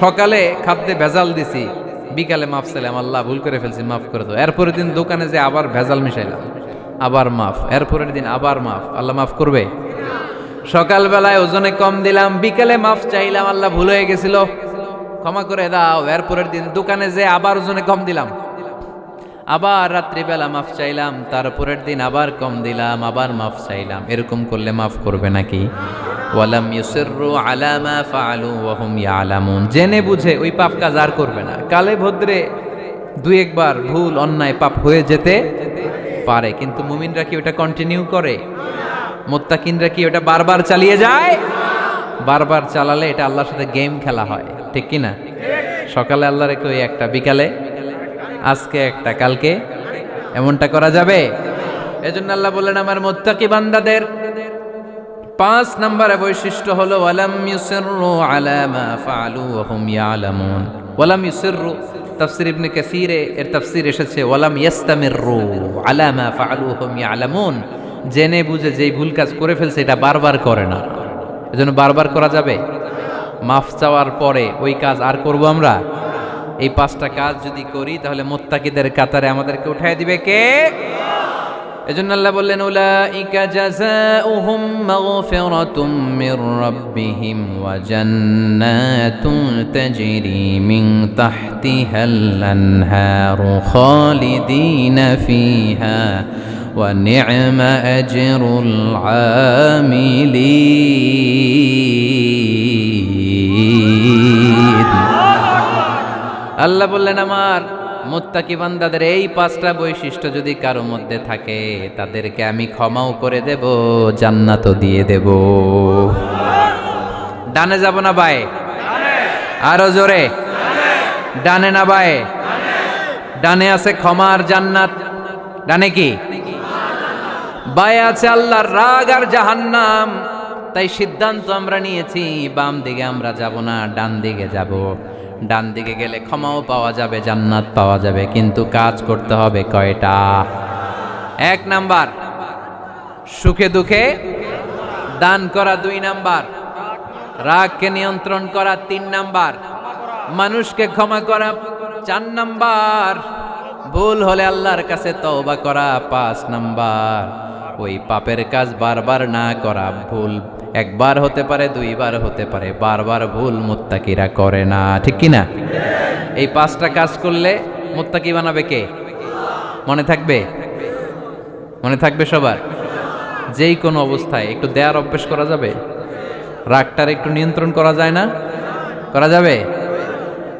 সকালে খাদ্যে ভেজাল দিছি, বিকালে মাফ চাইলাম, আল্লাহ ভুল করে ফেলছি মাফ করে দাও। এরপরের দিন দোকানে যে আবার ভেজাল মিশাইলাম, আবার মাফ, এরপরের দিন আবার মাফ, আল্লাহ মাফ করবে? সকালবেলায় ওজনে কম দিলাম, বিকালে মাফ চাইলাম, আল্লাহ ভুল হয়ে গেছিল ক্ষমা করে দাও, এরপরের দিন দোকানে যে আবার ওজনে কম দিলাম, আবার রাত্রিবেলা মাফ চাইলাম, তারপরের দিন আবার কম দিলাম, আবার মাফ চাইলাম। এরকম করলে মাফ করবে নাকি? ওয়ালাম ইউসিররু আলা মা ফাআলু ওয়া হুম ইয়ালামুন, জেনে বুঝে ওই পাপ কাজ আর করবে না। কালে ভদ্রে দুই একবার ভুল অন্যায় পাপ হয়ে যেতে পারে, কিন্তু মুমিনরা কি ওটা কন্টিনিউ করে? মুত্তাকিনরা কি ওটা বারবার চালিয়ে যায়? বারবার চালালে এটা আল্লাহর সাথে গেম খেলা হয়, ঠিক কি না? সকালে আল্লাহর ওই একটা, বিকালে আজকে একটা, কালকে এমনটা করা যাবে? এজন্য আল্লাহ বললেন আমার মুত্তাকি বান্দাদের 5 নম্বরে বৈশিষ্ট্য হলো ওয়ালাম ইউসিররু আলা মা ফাআলু ওয়া হুম ইয়ালামুন। ওয়ালাম ইউসিররু, তাফসীর ইবনে কাসীরে এর তাফসীর এসেছে ওয়ালাম ইস্তামিররু আলা মা ফাআলু ওয়া হুম ইয়ালামুন, জেনে বুঝে যেই ভুল কাজ করে ফেলছে এটা বারবার করে না। এজন্য বারবার করা যাবে? মাফ চাওয়ার পরে ওই কাজ আর করব আমরা? এই 5টা কাজ যদি করি তাহলে মুত্তাকিদের কাতারে আমাদেরকে উঠায় দিবে কে? এজন্য আল্লাহ বললেন উলাইকা জাযাউহুম মাগফিরাতুম মির রাব্বিহিম ওয়া জান্নাতুন তাজরি মিন তাহতিহাল আনহারু খালিদিনা ফিহা ওয়া নি'মা আজরুল আমিলিন। আল্লাহ বললেন আমার মুত্তাকি বান্দাদের এই 5টা বৈশিষ্ট্য যদি কারো মধ্যে থাকে তাদেরকে আমি ক্ষমাও করে দেব, জান্নাতও দিয়ে দেব। ডানে যাব না বায়ে? আরো জোরে, ডানে না বায়ে? ডানে আছে ক্ষমা আর জান্নাত, ডানে কি? বায়ে আছে আল্লাহর রাগ আর জাহান্নাম। তাই সিদ্ধান্ত আমরা নিয়েছি বাম দিকে আমরা যাব না, ডান দিকে যাব। ডান দিকে গেলে ক্ষমাও পাওয়া যাবে, জান্নাত পাওয়া যাবে, কিন্তু কাজ করতে হবে কয়টা? 1 নাম্বার সুখে দুঃখে দান করা, 2 নাম্বার রাগকে নিয়ন্ত্রণ করা, 3 নাম্বার মানুষকে ক্ষমা করা, 4 নাম্বার ভুল হলে আল্লাহর কাছে তওবা করা, 5 নাম্বার ওই পাপের কাজ বারবার না করা। ভুল একবার হতে পারে, 2বার হতে পারে, বারবার ভুল মুত্তাকিরা করে না, ঠিক কি না? এই 5টা কাজ করলে মুত্তাকি বানাবে কে? মনে থাকবে? মনে থাকবে সবার? যেই কোনো অবস্থায় একটু দেয়ার অভ্যেস করা যাবে? রাগটার একটু নিয়ন্ত্রণ করা যায় না? করা যাবে?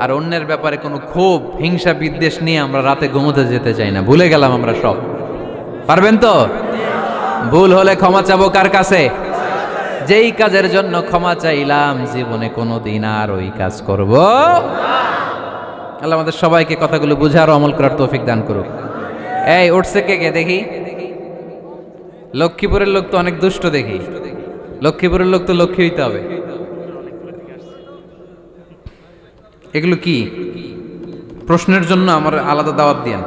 আর অন্যের ব্যাপারে কোনো ক্ষোভ, হিংসা, বিদ্বেষ নিয়ে আমরা রাতে ঘুমোতে যেতে চাই না, ভুলে গেলাম আমরা সব। পারবেন তো? ভুল হলে ক্ষমা চাবো কার কাছে? যেই কাজের জন্য ক্ষমা চাইলাম জীবনে কোনোদিন আর ওই কাজ করব। আল্লাহ আমাদের সবাইকে কথাগুলো বুঝার আমল করার তৌফিক দান করুক। এই উঠছে কে কে দেখি? লক্ষ্মীপুরের লোক তো অনেক দুষ্ট দেখি। লক্ষ্মীপুরের লোক তো লক্ষ্মী হইতে হবে। এগুলো কি প্রশ্নের জন্য আমার আলাদা দাওয়াত দিয়েন।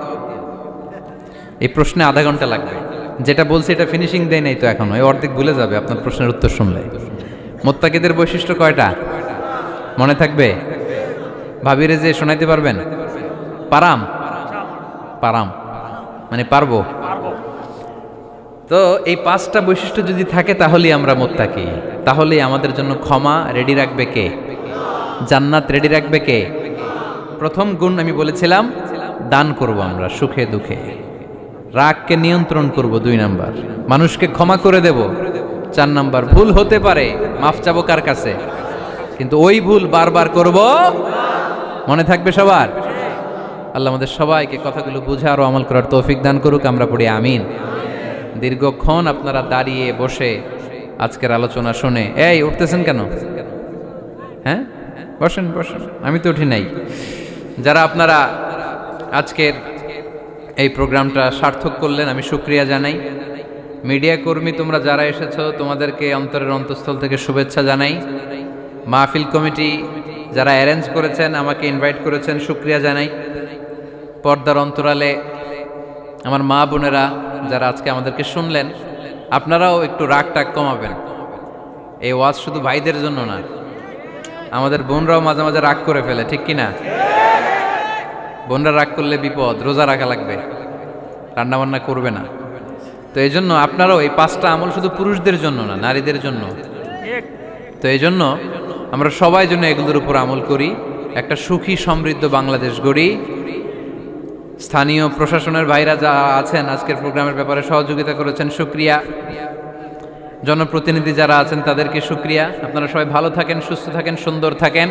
এই প্রশ্নে আধা ঘন্টা লাগবে। যেটা বলছি এটা ফিনিশিং দেয় নাই তো এখনো, এই অর্ধেক ভুলে যাবে আপনার প্রশ্নের উত্তর শুনলে। মুত্তাকিদের বৈশিষ্ট্য কয়টা মনে থাকবে? ভাবিরে যে শোনাইতে পারবেন? পারাম পারাম মানে পারবো। তো এই 5টা বৈশিষ্ট্য যদি থাকে তাহলেই আমরা মুত্তাকি। তাহলেই আমাদের জন্য ক্ষমা রেডি রাখবে কে? জান্নাত রেডি রাখবে কে? প্রথম গুণ আমি বলেছিলাম দান করব আমরা সুখে দুঃখে। রাগকে নিয়ন্ত্রণ করব 2 নাম্বার। মানুষকে ক্ষমা করে দেব 4 নাম্বার। ভুল হতে পারে, মাফ চাবো কার কাছে? কিন্তু ওই ভুল বারবার করব। মনে থাকবে সবার? আল্লাহ আমাদের সবাইকে কথাগুলো বুঝার ও আমল করার তৌফিক দান করুক। আমরা পড়ি আমিন। দীর্ঘক্ষণ আপনারা দাঁড়িয়ে বসে আজকের আলোচনা শুনে এই উঠতেছেন কেন? হ্যাঁ বসেন বসেন, আমি তো উঠি নাই। যারা আপনারা আজকের এই প্রোগ্রামটা সার্থক করলেন আমি শুকরিয়া জানাই। মিডিয়া কর্মী তোমরা যারা এসেছো তোমাদেরকে অন্তরের অন্তঃস্থল থেকে শুভেচ্ছা জানাই। মাহফিল কমিটি যারা অ্যারেঞ্জ করেছেন, আমাকে ইনভাইট করেছেন, শুকরিয়া জানাই। পর্দার অন্তরালে আমার মা বোনেরা যারা আজকে আমাদেরকে শুনলেন, আপনারাও একটু রাগ টাগ কমাবেন। এই ওয়াজ শুধু ভাইদের জন্য না, আমাদের বোনরাও মাঝে মাঝে রাগ করে ফেলে, ঠিক কি না? বোনরা রাগ করলে বিপদ, রোজা রাখা লাগবে, রান্না বান্না করবে না। তো এই জন্য আপনারাও এই 5টা আমল শুধু পুরুষদের জন্য না, নারীদের জন্য। তো এই জন্য আমরা সবাই জন্য এগুলোর উপর আমল করি, একটা সুখী সমৃদ্ধ বাংলাদেশ গড়ি। স্থানীয় প্রশাসনের ভাইরা যারা আছেন আজকের প্রোগ্রামের ব্যাপারে সহযোগিতা করেছেন, শুকরিয়া। জনপ্রতিনিধি যারা আছেন তাদেরকে শুকরিয়া। আপনারা সবাই ভালো থাকেন, সুস্থ থাকেন, সুন্দর থাকেন।